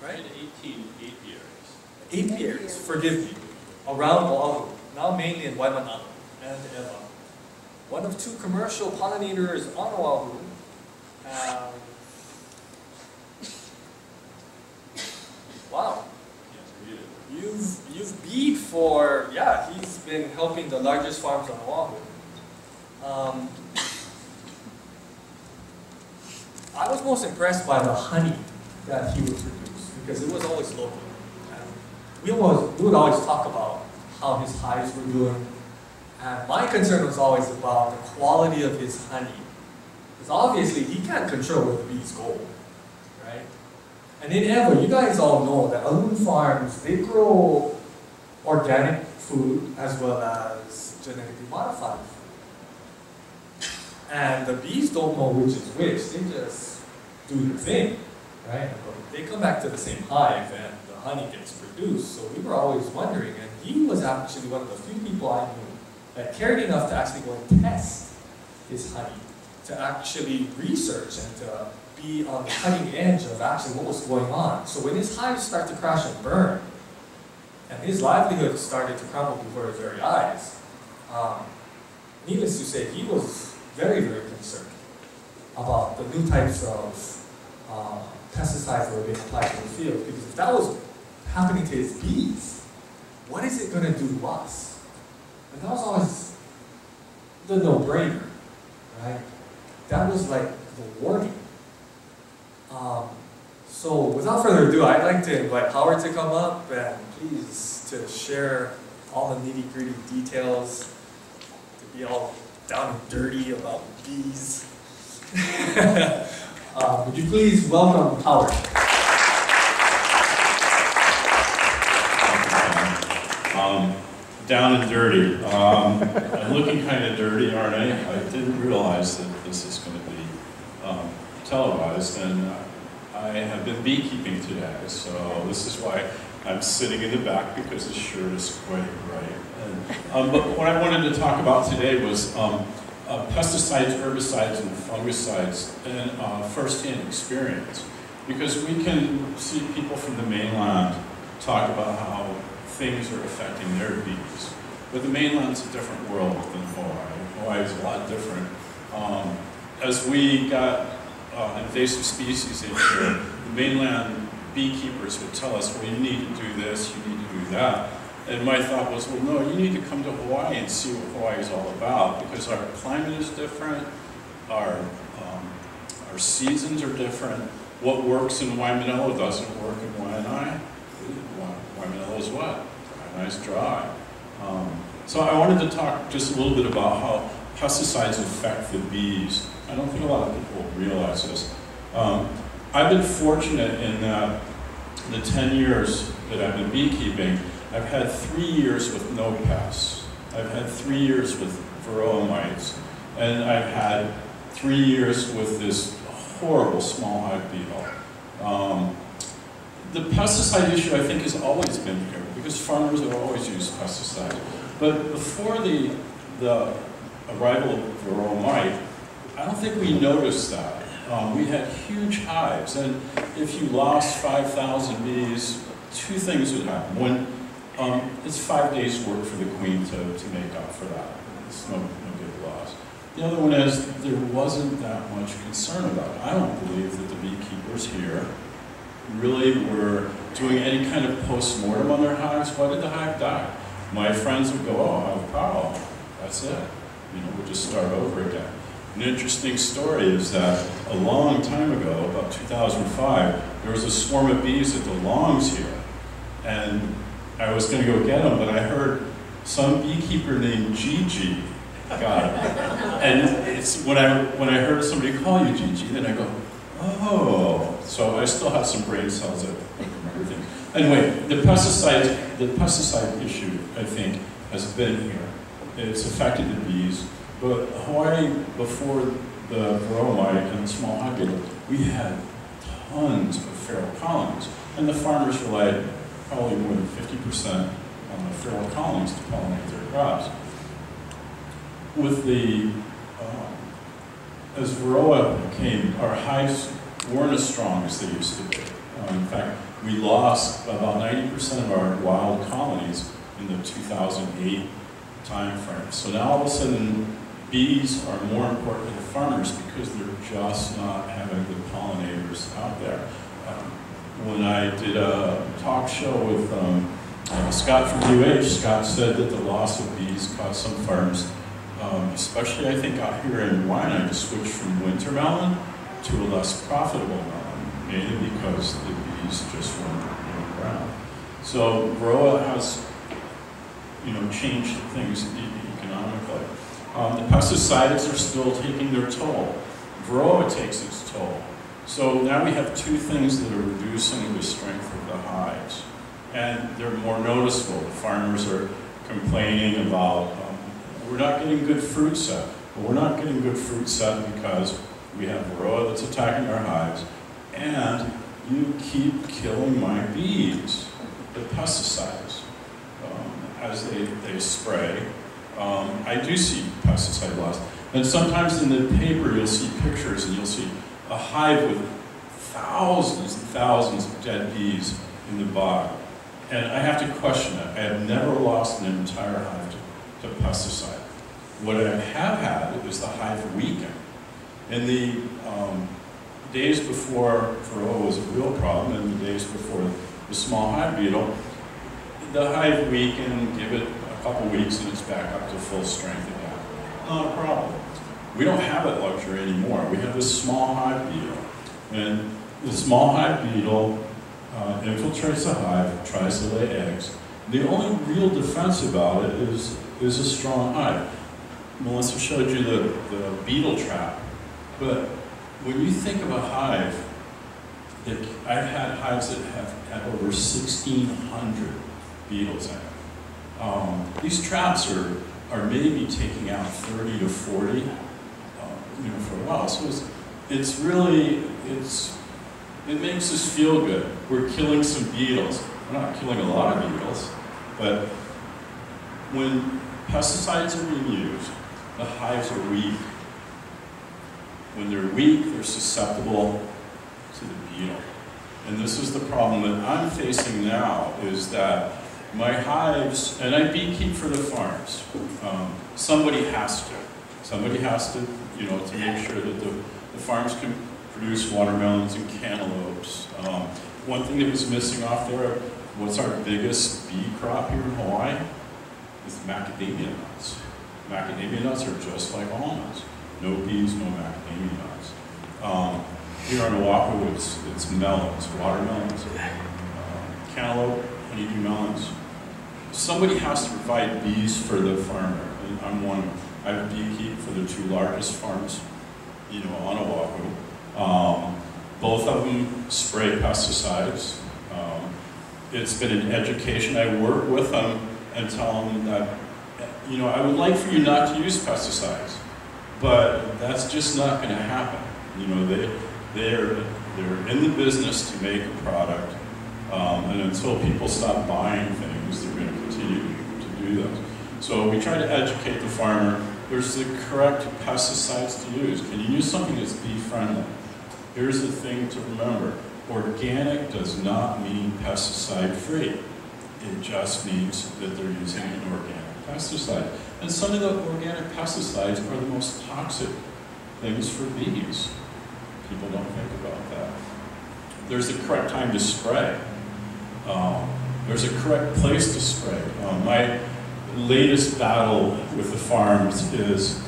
right? 8 years. 8 years, forgive me, around Oahu, now mainly in Waianae and Eva. One of 2 commercial pollinators on Oahu. Wow. You've beed for, yeah, he's been helping the largest farms on Oahu. I was most impressed by the honey that he would produce because it was always local. We would always talk about how his hives were doing, and my concern was always about the quality of his honey. Because obviously he can't control where the bees go, right? And in Eva, you guys all know that alum farms, they grow organic food as well as genetically modified food. And the bees don't know which is which, they just do their thing, right? They come back to the same hive and the honey gets produced. So we were always wondering, and he was actually one of the few people I knew that cared enough to actually go and test his honey, to actually research and to be on the cutting edge of actually what was going on. So when his hives started to crash and burn, and his livelihood started to crumble before his very eyes, needless to say, he was very, very concerned about the new types of pesticides that were being applied to the field. Because if that was happening to his bees, what is it going to do to us? And that was always the no-brainer, right? That was like the warning. So without further ado, I'd like to invite Howard to come up and please to share all the nitty-gritty details, to be all down and dirty about bees. Would you please welcome Howard? down and dirty. I'm looking kind of dirty, aren't I? I didn't realize that this is going to be televised, and I have been beekeeping today, so this is why I'm sitting in the back, because the shirt is quite bright. But what I wanted to talk about today was pesticides, herbicides, and fungicides, and first-hand experience. Because we can see people from the mainland talk about how things are affecting their bees. But the mainland's a different world than Hawaii. Hawaii is a lot different. As we got invasive species in here, the mainland beekeepers would tell us, well, you need to do this, you need to do that. And my thought was, well, no, you need to come to Hawaii and see what Hawaii is all about, because our climate is different, our seasons are different. What works in Waimanalo doesn't work in Waianae. Waimanalo is wet, Waianae is dry. So I wanted to talk just a little bit about how pesticides affect the bees. I don't think a lot of people realize this. I've been fortunate in that the 10 years that I've been beekeeping, I've had 3 years with no pests. I've had 3 years with varroa mites, and I've had 3 years with this horrible small hive beetle. The pesticide issue, I think, has always been here, because farmers have always used pesticides. But before the arrival of varroa mite, I don't think we noticed that. We had huge hives, and if you lost 5,000 bees, two things would happen. One, it's 5 days' work for the queen to make up for that. It's no big loss. The other one is there wasn't that much concern about it. I don't believe that the beekeepers here really were doing any kind of post-mortem on their hives. Why did the hive die? My friends would go, oh, I have a problem. That's it. You know, we'll just start over again. An interesting story is that a long time ago, about 2005, there was a swarm of bees at the Longs here. And I was going to go get them, but I heard some beekeeper named Gigi got it. And it's when I heard somebody call you Gigi, then I go, oh. So I still have some brain cells that remember things. Anyway, the pesticide issue, I think, has been here. It's affected the bees. But Hawaii, before the varroa mite and the small hive beetle, we had tons of feral colonies. And the farmers relied probably more than 50% on the feral colonies to pollinate their crops. With the, as varroa came, our hives weren't as strong as they used to be. In fact, we lost about 90% of our wild colonies in the 2008 time frame. So now all of a sudden, bees are more important to the farmers because they're just not having the pollinators out there. When I did a talk show with Scott from UH, Scott said that the loss of bees caused some farms, especially I think out here in Waianae, to switch from winter melon to a less profitable melon, mainly because the bees just weren't around. So varroa has, changed things economically. The pesticides are still taking their toll. Varroa takes its toll. So now we have two things that are reducing the strength of the hives. And they're more noticeable. The farmers are complaining about, we're not getting good fruit set. Well, we're not getting good fruit set because we have varroa that's attacking our hives, and you keep killing my bees. The pesticides, as they spray, I do see pesticide loss. And sometimes in the paper you'll see pictures and you'll see a hive with thousands and thousands of dead bees in the bog. And I have to question that. I have never lost an entire hive to pesticide. What I have had is the hive weaken. In the days before varroa was a real problem, and the days before the small hive beetle, the hive weakened, give it a couple weeks and it's back up to full strength again. Not a problem. We don't have that luxury anymore. We have this small hive beetle. And the small hive beetle infiltrates the hive, tries to lay eggs. The only real defense about it is a strong hive. Melissa showed you the beetle trap. But when you think of a hive, I've had hives that have had over 1,600 beetles in it. These traps are maybe taking out 30 to 40, for a while. So it's really, it makes us feel good. We're killing some beetles. We're not killing a lot of beetles, but when pesticides are being used, the hives are weak. When they're weak, they're susceptible to the beetle. And this is the problem that I'm facing now, is that my hives, and I beekeep for the farms. Somebody has to. Somebody has to, to make sure that the farms can produce watermelons and cantaloupes. One thing that was missing off there, what's our biggest bee crop here in Hawaii, is macadamia nuts. Macadamia nuts are just like almonds. No bees, no macadamia nuts. Here on Oahu, it's melons, watermelons, cantaloupe, honeydew melons. Somebody has to provide bees for the farmer, and I'm one. I beekeep for the 2 largest farms, on Oahu. Both of them spray pesticides. It's been an education. I work with them and tell them that, I would like for you not to use pesticides, but that's just not going to happen. They're in the business to make a product, and until people stop buying things, they're going to continue to do those. So we try to educate the farmer. There's the correct pesticides to use. Can you use something that's bee-friendly? Here's the thing to remember. Organic does not mean pesticide-free. It just means that they're using an organic pesticide. And some of the organic pesticides are the most toxic things for bees. People don't think about that. There's the correct time to spray. There's a correct place to spray. My latest battle with the farms is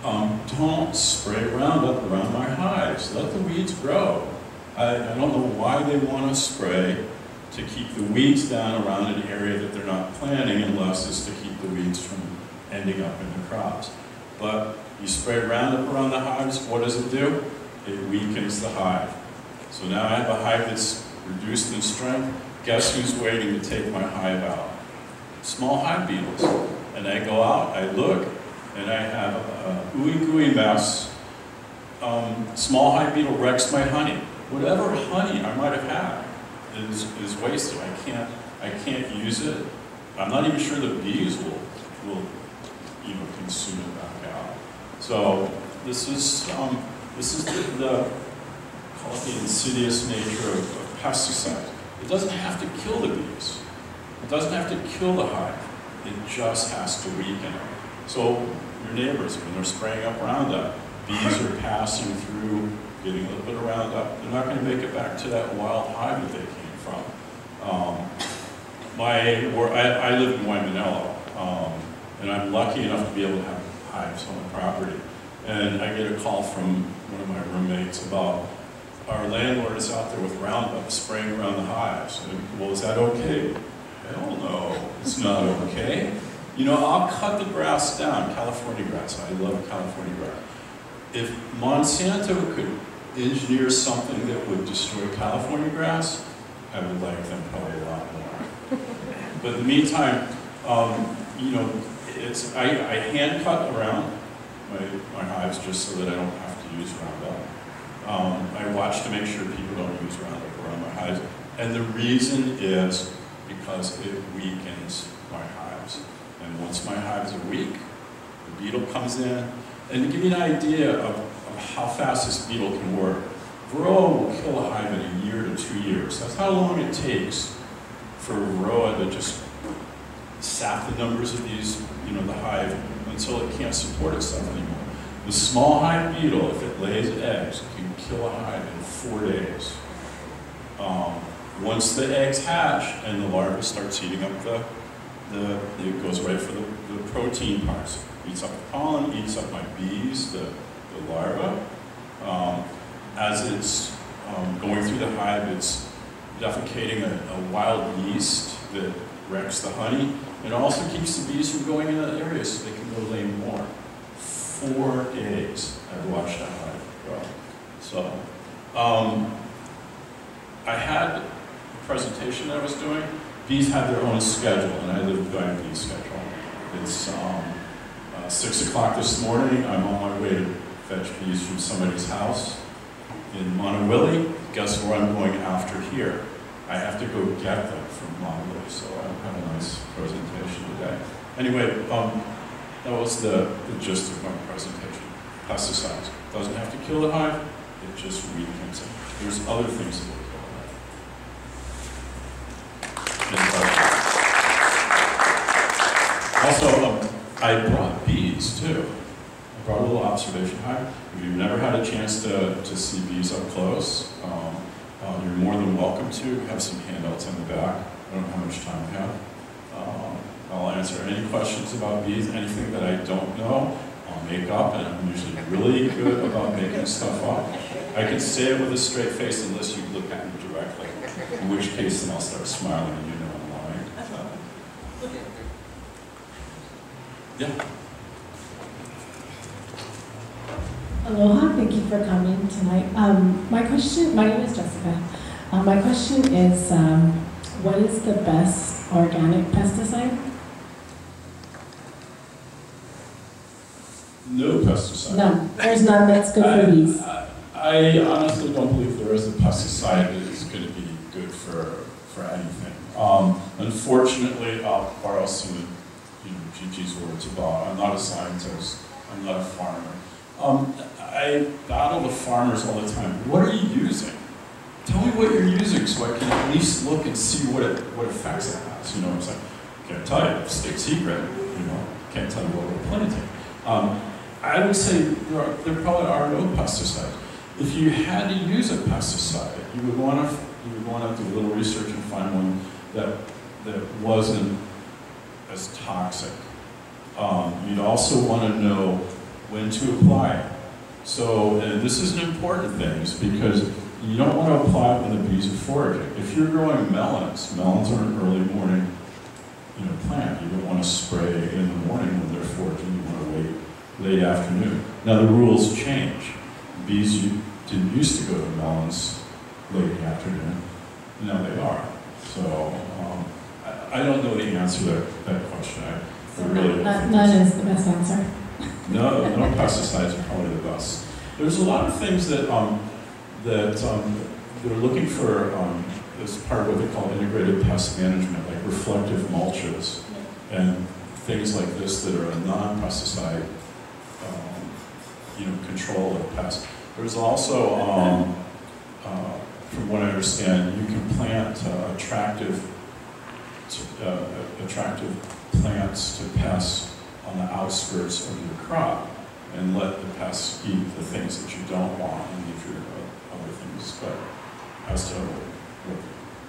don't spray Roundup around my hives. Let the weeds grow. I don't know why they want to spray to keep the weeds down around an area that they're not planting, unless it's to keep the weeds from ending up in the crops. But you spray Roundup around the hives, what does it do? It weakens the hive. So now I have a hive that's reduced in strength. Guess who's waiting to take my hive out? Small hive beetles. And I go out, I look, and I have a ooey-gooey mess. Small hive beetle wrecks my honey. Whatever honey I might have had is wasted. I can't use it. I'm not even sure the bees will consume it back out. So this is the call it the insidious nature of pesticides. It doesn't have to kill the bees. It doesn't have to kill the hive. It just has to weaken it. So your neighbors, when they're spraying up Roundup, bees are passing through, getting a little bit of Roundup. They're not going to make it back to that wild hive that they came from. I live in Waimanalo, and I'm lucky enough to be able to have hives on the property. And I get a call from one of my roommates about our landlord is out there with Roundup spraying around the hives. And, well, is that okay? Hell no, it's not okay. I'll cut the grass down, California grass. I love California grass. If Monsanto could engineer something that would destroy California grass, I would like them probably a lot more. But in the meantime, I hand cut around my hives just so that I don't have to use Roundup. I watch to make sure people don't use Roundup around my hives. And the reason is because it weakens my hives. And once my hives are weak, the beetle comes in. And to give you an idea of how fast this beetle can work, Varroa will kill a hive in a year to 2 years. That's how long it takes for Varroa to just sap the numbers of these, the hive until it can't support itself anymore. The small hive beetle, if it lays eggs, can kill a hive in 4 days. Once the eggs hatch and the larva starts eating up it goes right for the protein parts. Eats up the pollen, eats up my bees, the larva. As it's going through the hive, it's defecating a wild yeast that wrecks the honey. It also keeps the bees from going in that area so they can go lay more. 4 days I've watched that hive grow. So I had a presentation that I was doing, bees have their own schedule, and I live by a bee schedule. It's 6 o'clock this morning. I'm on my way to fetch bees from somebody's house in Monowilly. Guess where I'm going after here? I have to go get them from Monowilly, so I have a nice presentation today. Anyway, that was the gist of my presentation. Pesticides. Doesn't have to kill the hive, it just weakens it. There's other things that will kill it. Also, I brought bees too. I brought a little observation hive. If you've never had a chance to see bees up close, you're more than welcome to. We have some handouts in the back. I don't know how much time we have. I'll answer any questions about bees, anything that I don't know, I'll make up, and I'm usually really good about making stuff up. I can say it with a straight face unless you look at me directly, in which case then I'll start smiling and you know I'm lying. Yeah. Aloha, thank you for coming tonight. My name is Jessica. My question is, what is the best organic pesticide? No pesticide. None. There's none that's good for bees. I honestly don't believe there is a pesticide that is going to be good for anything. Unfortunately, I'll borrow some of Gigi's words about, I'm not a scientist, I'm not a farmer. I battle with farmers all the time. What are you using? Tell me what you're using so I can at least look and see what effects it has. You know what I'm saying? Can't tell you, state secret. You know, can't tell you what we're planting. I would say there probably are no pesticides. If you had to use a pesticide, you would want to do a little research and find one that wasn't as toxic. You'd also want to know when to apply it. So, and this is an important thing, is because you don't want to apply it when the bees are foraging. If you're growing melons are an early morning, plant. You don't want to spray in the morning when they're foraging. You want to wait late afternoon. Now the rules change. Bees didn't used to go to melons late in the afternoon. Now they are. So I don't know the answer to that question. I really don't. None is the best answer. No pesticides are probably the best. There's a lot of things that they're looking for as part of what they call integrated pest management, like reflective mulches and things like this that are a non-pesticide control of pests. There's also, from what I understand, you can plant attractive plants to pests on the outskirts of your crop and let the pests eat the things that you don't want and leave your other things. But as to what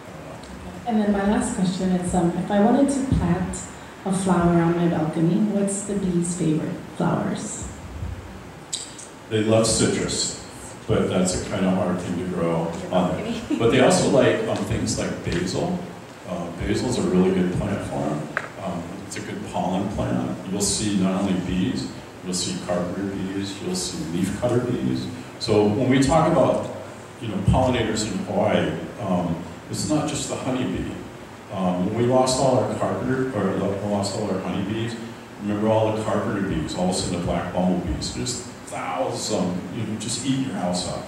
I don't know. And then my last question is, if I wanted to plant a flower on my balcony, what's the bees' favorite flowers? They love citrus, but that's a kind of hard thing to grow on there. But they also like things like basil. Basil's a really good plant for them. It's a good pollen plant. You'll see not only bees, you'll see carpenter bees, you'll see leafcutter bees. So when we talk about pollinators in Hawaii, it's not just the honeybee. When we lost all our honeybees, remember all the carpenter bees, all of a sudden the black bumblebees, there's thousands, just eat your house up.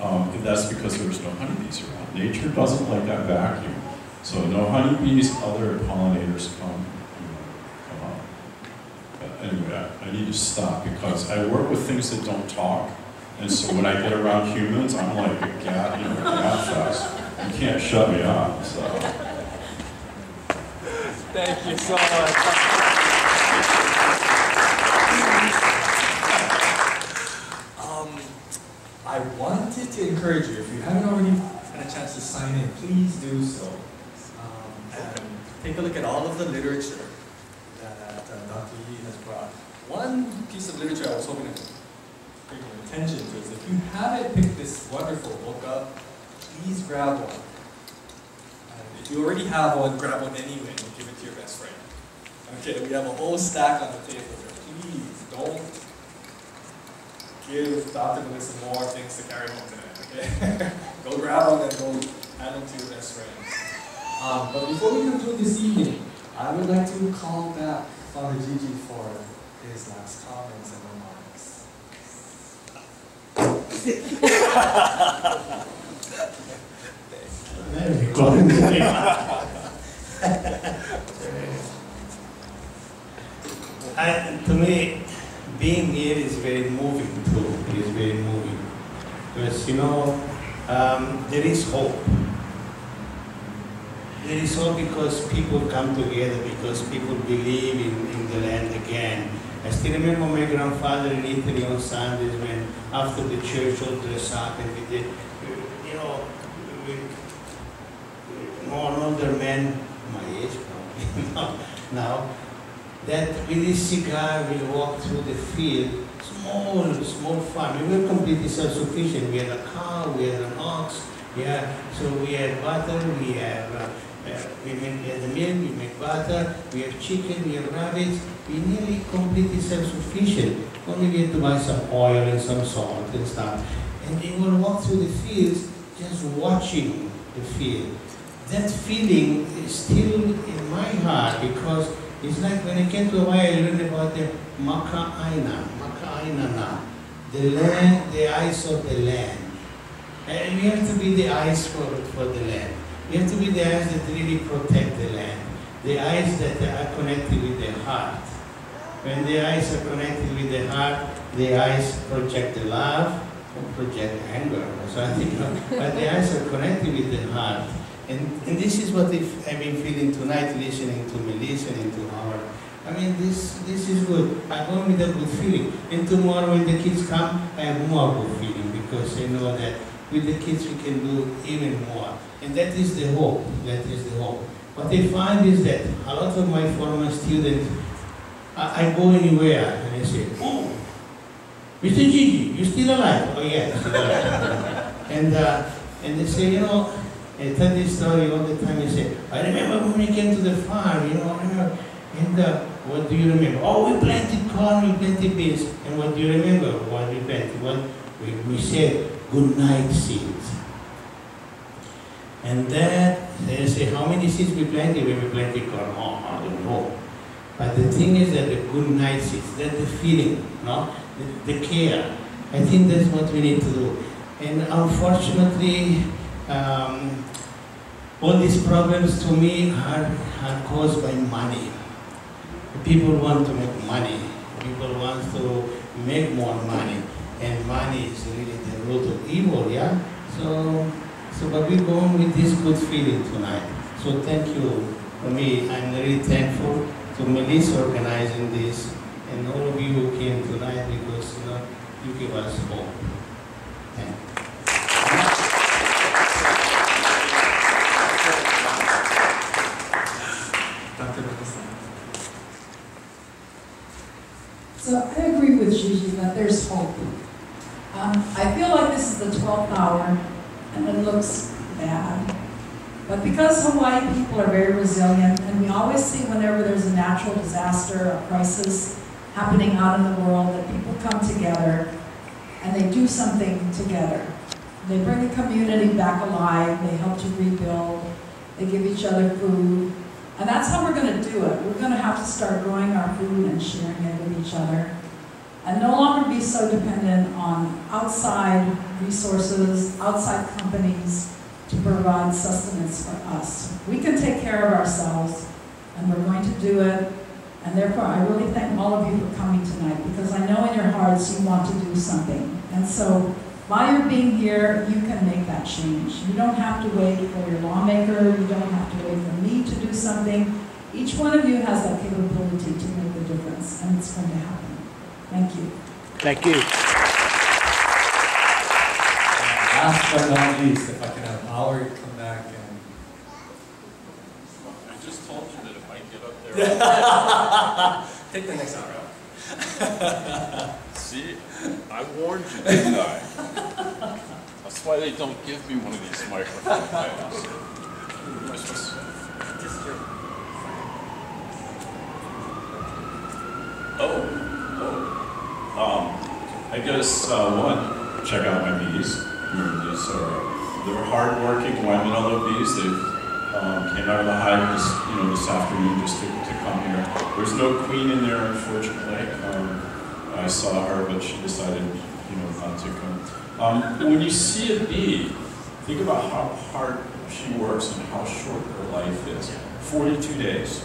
And that's because there was no honeybees around. Nature doesn't like that vacuum. So no honeybees, other pollinators come up. But anyway, I need to stop because I work with things that don't talk. And so when I get around humans, I'm like a gabfest. You can't shut me up, so. Thank you so much. I wanted to encourage you, if you haven't already had a chance to sign in, please do so. And take a look at all of the literature that Dr. Yi has brought. One piece of literature I was hoping to bring your attention to is if you haven't picked this wonderful book up, please grab one. And if you already have one, grab one anyway and give it to your best friend. Okay, we have a whole stack on the table here. Please don't give Dr. Melissa more things to carry home tonight, okay? Go grab them and go hand them to your best friend. But before we conclude this evening, I would like to call back Father Gigi for his last comments and remarks. To me, being here is very moving too. It is very moving. Because, you know, there is hope. There is hope because people come together, because people believe in the land again. I still remember my grandfather in Italy on Sundays when after the church all dress up and we did, you know, more older men, my age probably, now, that with this cigar we walk through the field, small farm. We were completely self-sufficient. We had a cow, we had an ox, yeah. So we had butter, we have we had the milk, we make butter, we have chicken, we have rabbits. We nearly completely self-sufficient. Only we had to buy some oil and some salt and stuff. And they would walk through the fields, just watching the field. That feeling is still in my heart because it's like when I came to Hawaii, I learned about the Aina, the land, the eyes of the land. And we have to be the eyes for the land. We have to be the eyes that really protect the land. The eyes that are connected with the heart. When the eyes are connected with the heart, the eyes project the love or project anger. So I think, but the eyes are connected with the heart. And this is what I've been feeling tonight, listening to me, listening to Howard. I mean, this is good. I'm going with a good feeling. And tomorrow when the kids come, I have more good feeling because I know that with the kids we can do even more. And that is the hope. That is the hope. What I find is that a lot of my former students, I go anywhere and I say, oh, Mr. Gigi, you still alive? Oh yeah, I'm still alive. And they say, you know, I tell this story all the time. I say, I remember when we came to the farm, you know, and what do you remember? Oh, we planted corn, we planted beans. And what do you remember? What we planted? What we said, good night seeds. And then they say, how many seeds we planted when we planted corn? Oh, I don't know. But the thing is that the good night seeds, that's the feeling, no? The care. I think that's what we need to do. And unfortunately, all these problems to me are caused by money. People want to make money. People want to make more money. And money is really the root of evil, yeah? So but we're going with this good feeling tonight. So thank you. For me, I'm really thankful to Melissa organizing this and all of you who came tonight because, you know, you give us hope. Thank you. So I agree with Gigi that there's hope. I feel like this is the 12th hour and it looks bad. But because Hawaii people are very resilient and we always see whenever there's a natural disaster, a crisis happening out in the world, that people come together and they do something together. They bring the community back alive, they help to rebuild, they give each other food. And that's how we're going to do it. We're going to have to start growing our food and sharing it with each other. And no longer be so dependent on outside resources, outside companies to provide sustenance for us. We can take care of ourselves, and we're going to do it. And therefore, I really thank all of you for coming tonight, because I know in your hearts you want to do something. And so, by your being here, you can make that change. You don't have to wait for your lawmaker, you don't have to wait for me to do something. Each one of you has that capability to make a difference, and it's going to happen. Thank you. Thank you. Last but not least, if I can have Howard come back and... I just told you that if I get up there... Take the next hour out. See, I warned you, didn't I? That's why they don't give me one of these microphone things. What am I supposed to say? I guess one, check out my bees. These are they're hardworking Waianae bees. They've Came out of the hive this afternoon just to come here. There's no queen in there, unfortunately. I saw her, but she decided, not to come. When you see a bee, think about how hard she works and how short her life is. 42 days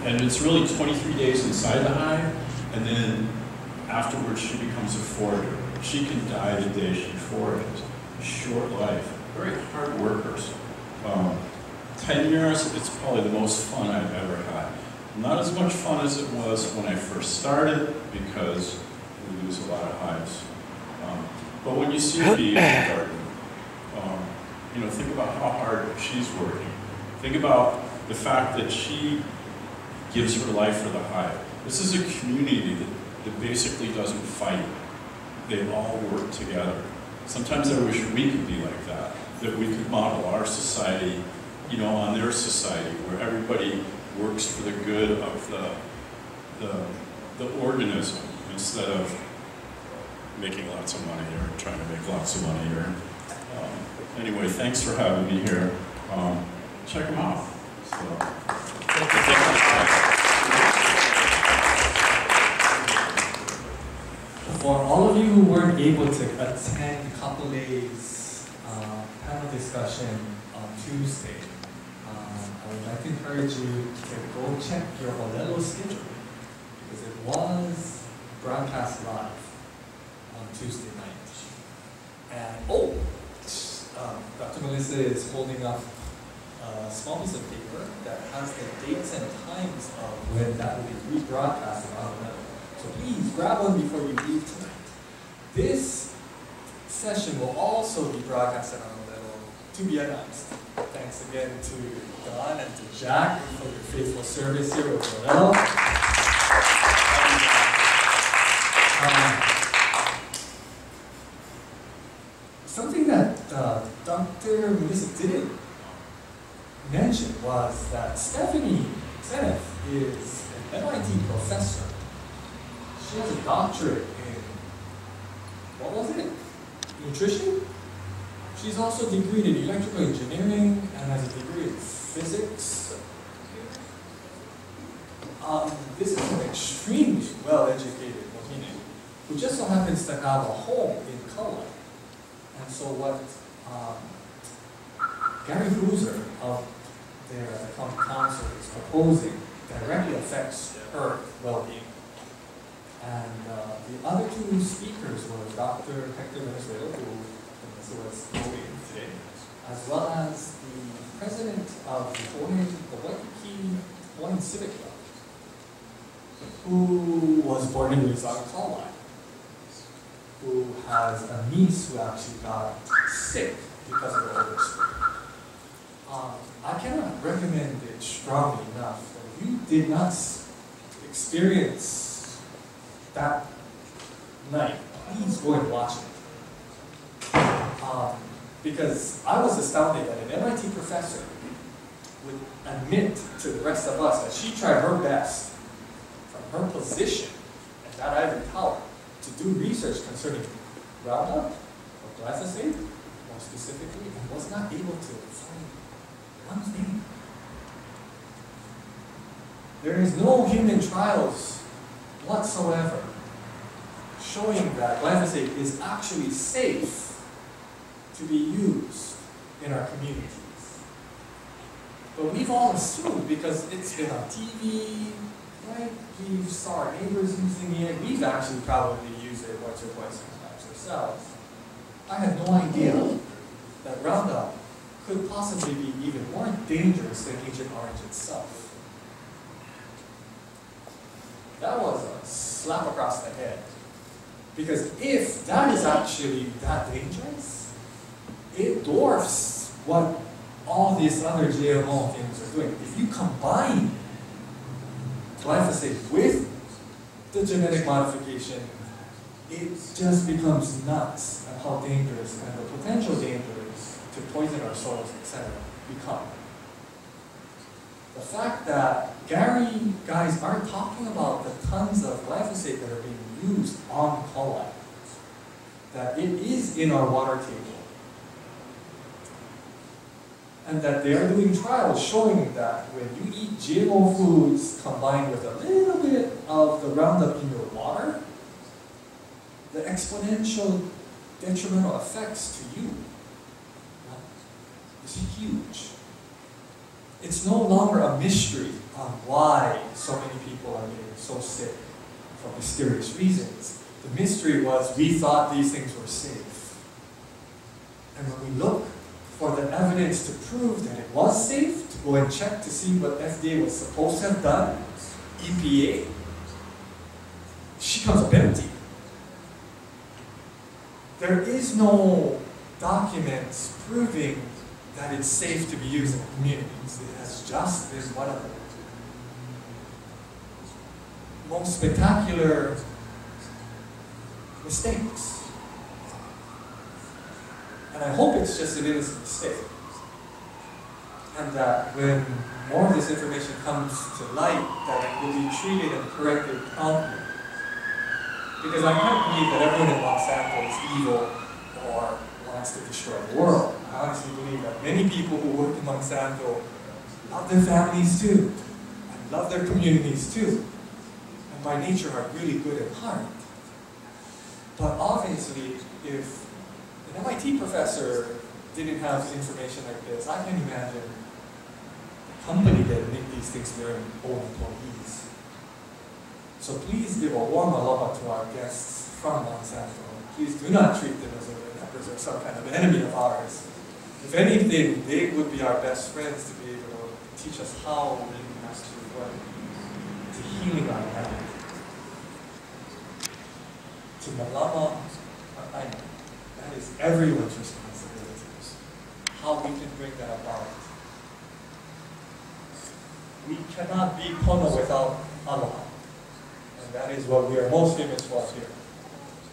and it's really 23 days inside the hive, and then afterwards she becomes a forager. She can die the day she forages. Short life, very hard workers. 10 years, it's probably the most fun I've ever had. Not as much fun as it was when I first started, because we lose a lot of hives. But when you see a bee in the garden, think about how hard she's working. Think about the fact that she gives her life for the hive. This is a community that basically doesn't fight. They all work together. Sometimes I wish we could be like that we could model our society, on their society, where everybody works for the good of the organism, instead of making lots of money or trying to make lots of money. Anyway, thanks for having me here. Check them out. For all of you who weren't able to attend Kapolei's panel discussion on Tuesday, I would like to encourage you to go check your Olelo schedule, because it was broadcast live on Tuesday night. And Dr. Melissa is holding up a small piece of paper that has the dates and times of when that will be rebroadcast on Olelo. So please grab one before you leave tonight. This session will also be broadcasted on Olelo, to be announced. Thanks again to Don and to Jack for your faithful service here with Olelo. Something that Dr. Melissa didn't mention was that Stephanie Zenith is an MIT professor. She has a doctorate in, what was it? Nutrition? She's also degreed in electrical engineering and has a degree in physics. This is an extremely well-educated Waianae who just so happens to have a home in Kauai. And so what Gary Hooser of there at the county council is proposing directly affects her well-being. And the other two speakers were Dr. Hector Venezuela, who was voting today, as well as the president of the Waikiki Hawaiian Civic Club, who was born and raised on Kauai, who has a niece who actually got sick because of the overspray. I cannot recommend it strongly enough that if you did not experience that night, please go and watch it. Because I was astounded that an MIT professor would admit to the rest of us that she tried her best from her position at that ivory tower to do research concerning Roundup or glyphosate, more specifically, and was not able to find one thing. There is no human trials whatsoever showing that glyphosate is actually safe to be used in our communities. But we've all assumed, because it's been on TV, right? We saw our neighbors using it. We've actually probably used it once or twice sometimes ourselves. I had no idea that Roundup could possibly be even more dangerous than Agent Orange itself. That was a slap across the head. Because if that is actually that dangerous, it dwarfs what all these other GMO things are doing. If you combine glyphosate with the genetic modification, it just becomes nuts at how dangerous and the potential dangers to poison our soils, etc. become. The fact that Gary guys aren't talking about the tons of glyphosate that are being used on Kauai, that it is in our water table. And that they are doing trials showing that when you eat GMO foods combined with a little bit of the Roundup in your water, the exponential detrimental effects to you is huge. It's no longer a mystery on why so many people are getting so sick for mysterious reasons. The mystery was we thought these things were safe. And when we look for the evidence to prove that it was safe, to go and check to see what FDA was supposed to have done, EPA, she comes up empty. There is no documents proving that it's safe to be used in communities. It has just been one of the most spectacular mistakes. And I hope it's just an innocent mistake. And that when more of this information comes to light, that it will be treated and corrected promptly. Because I can't believe that everyone in Monsanto is evil or wants to destroy the world. I honestly believe that many people who work in Monsanto love their families too, and love their communities too, and by nature are really good at heart. But obviously, if an MIT professor didn't have information like this, I can imagine the company that make these things to their own employees. So please give a warm aloha to our guests from Monsanto. Please do not treat them as they're some kind of enemy of ours. If anything, they would be our best friends to be able to teach us how we can actually work to healing our planet. To Malama or Aina, that is everyone's responsibility. How we can bring that about. We cannot be Pono without aloha. And that is what we are most famous for here.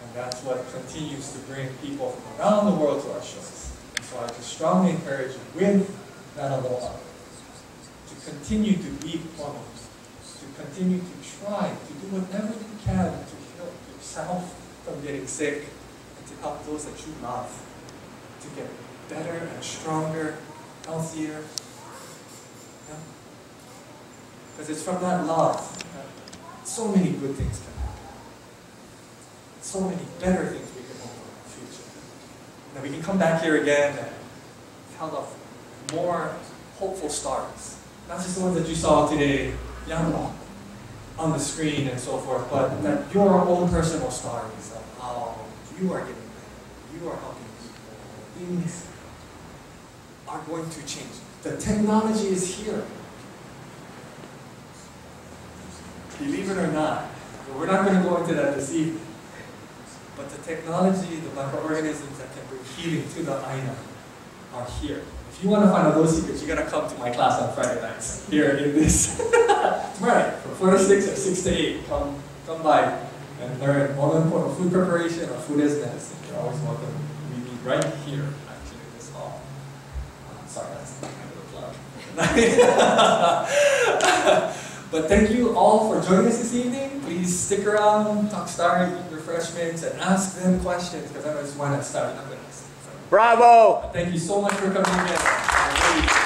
And that's what continues to bring people from around the world to our shows. And so I just strongly encourage you with that aloha to continue to be Pono, to continue to try to do whatever you can to help yourself from getting sick and to help those that you love to get better and stronger, healthier. Because it's from that love that so many good things can happen. So many better things we can hope for in the future. And then we can come back here again and tell of more hopeful stories. Not just the ones that you saw today, on the screen and so forth, but that your own personal stories of how you are getting better, you are helping people, things are going to change. The technology is here. Believe it or not, we're not going to go into that this evening, but the technology, the microorganisms that can bring healing to the Aina are here. If you want to find out those secrets, you got to come to my class on Friday nights here in this. Right, from 4 to 6 or 6 to 8, come by and learn more important food preparation or food as medicine. You're always welcome. We meet right here, actually, in this hall. Sorry, that's kind of a plug. But thank you all for joining us this evening. Please stick around, talk story, eat refreshments, and ask them questions, because otherwise, why not start? I'm going to ask them. Bravo! Thank you so much for coming again.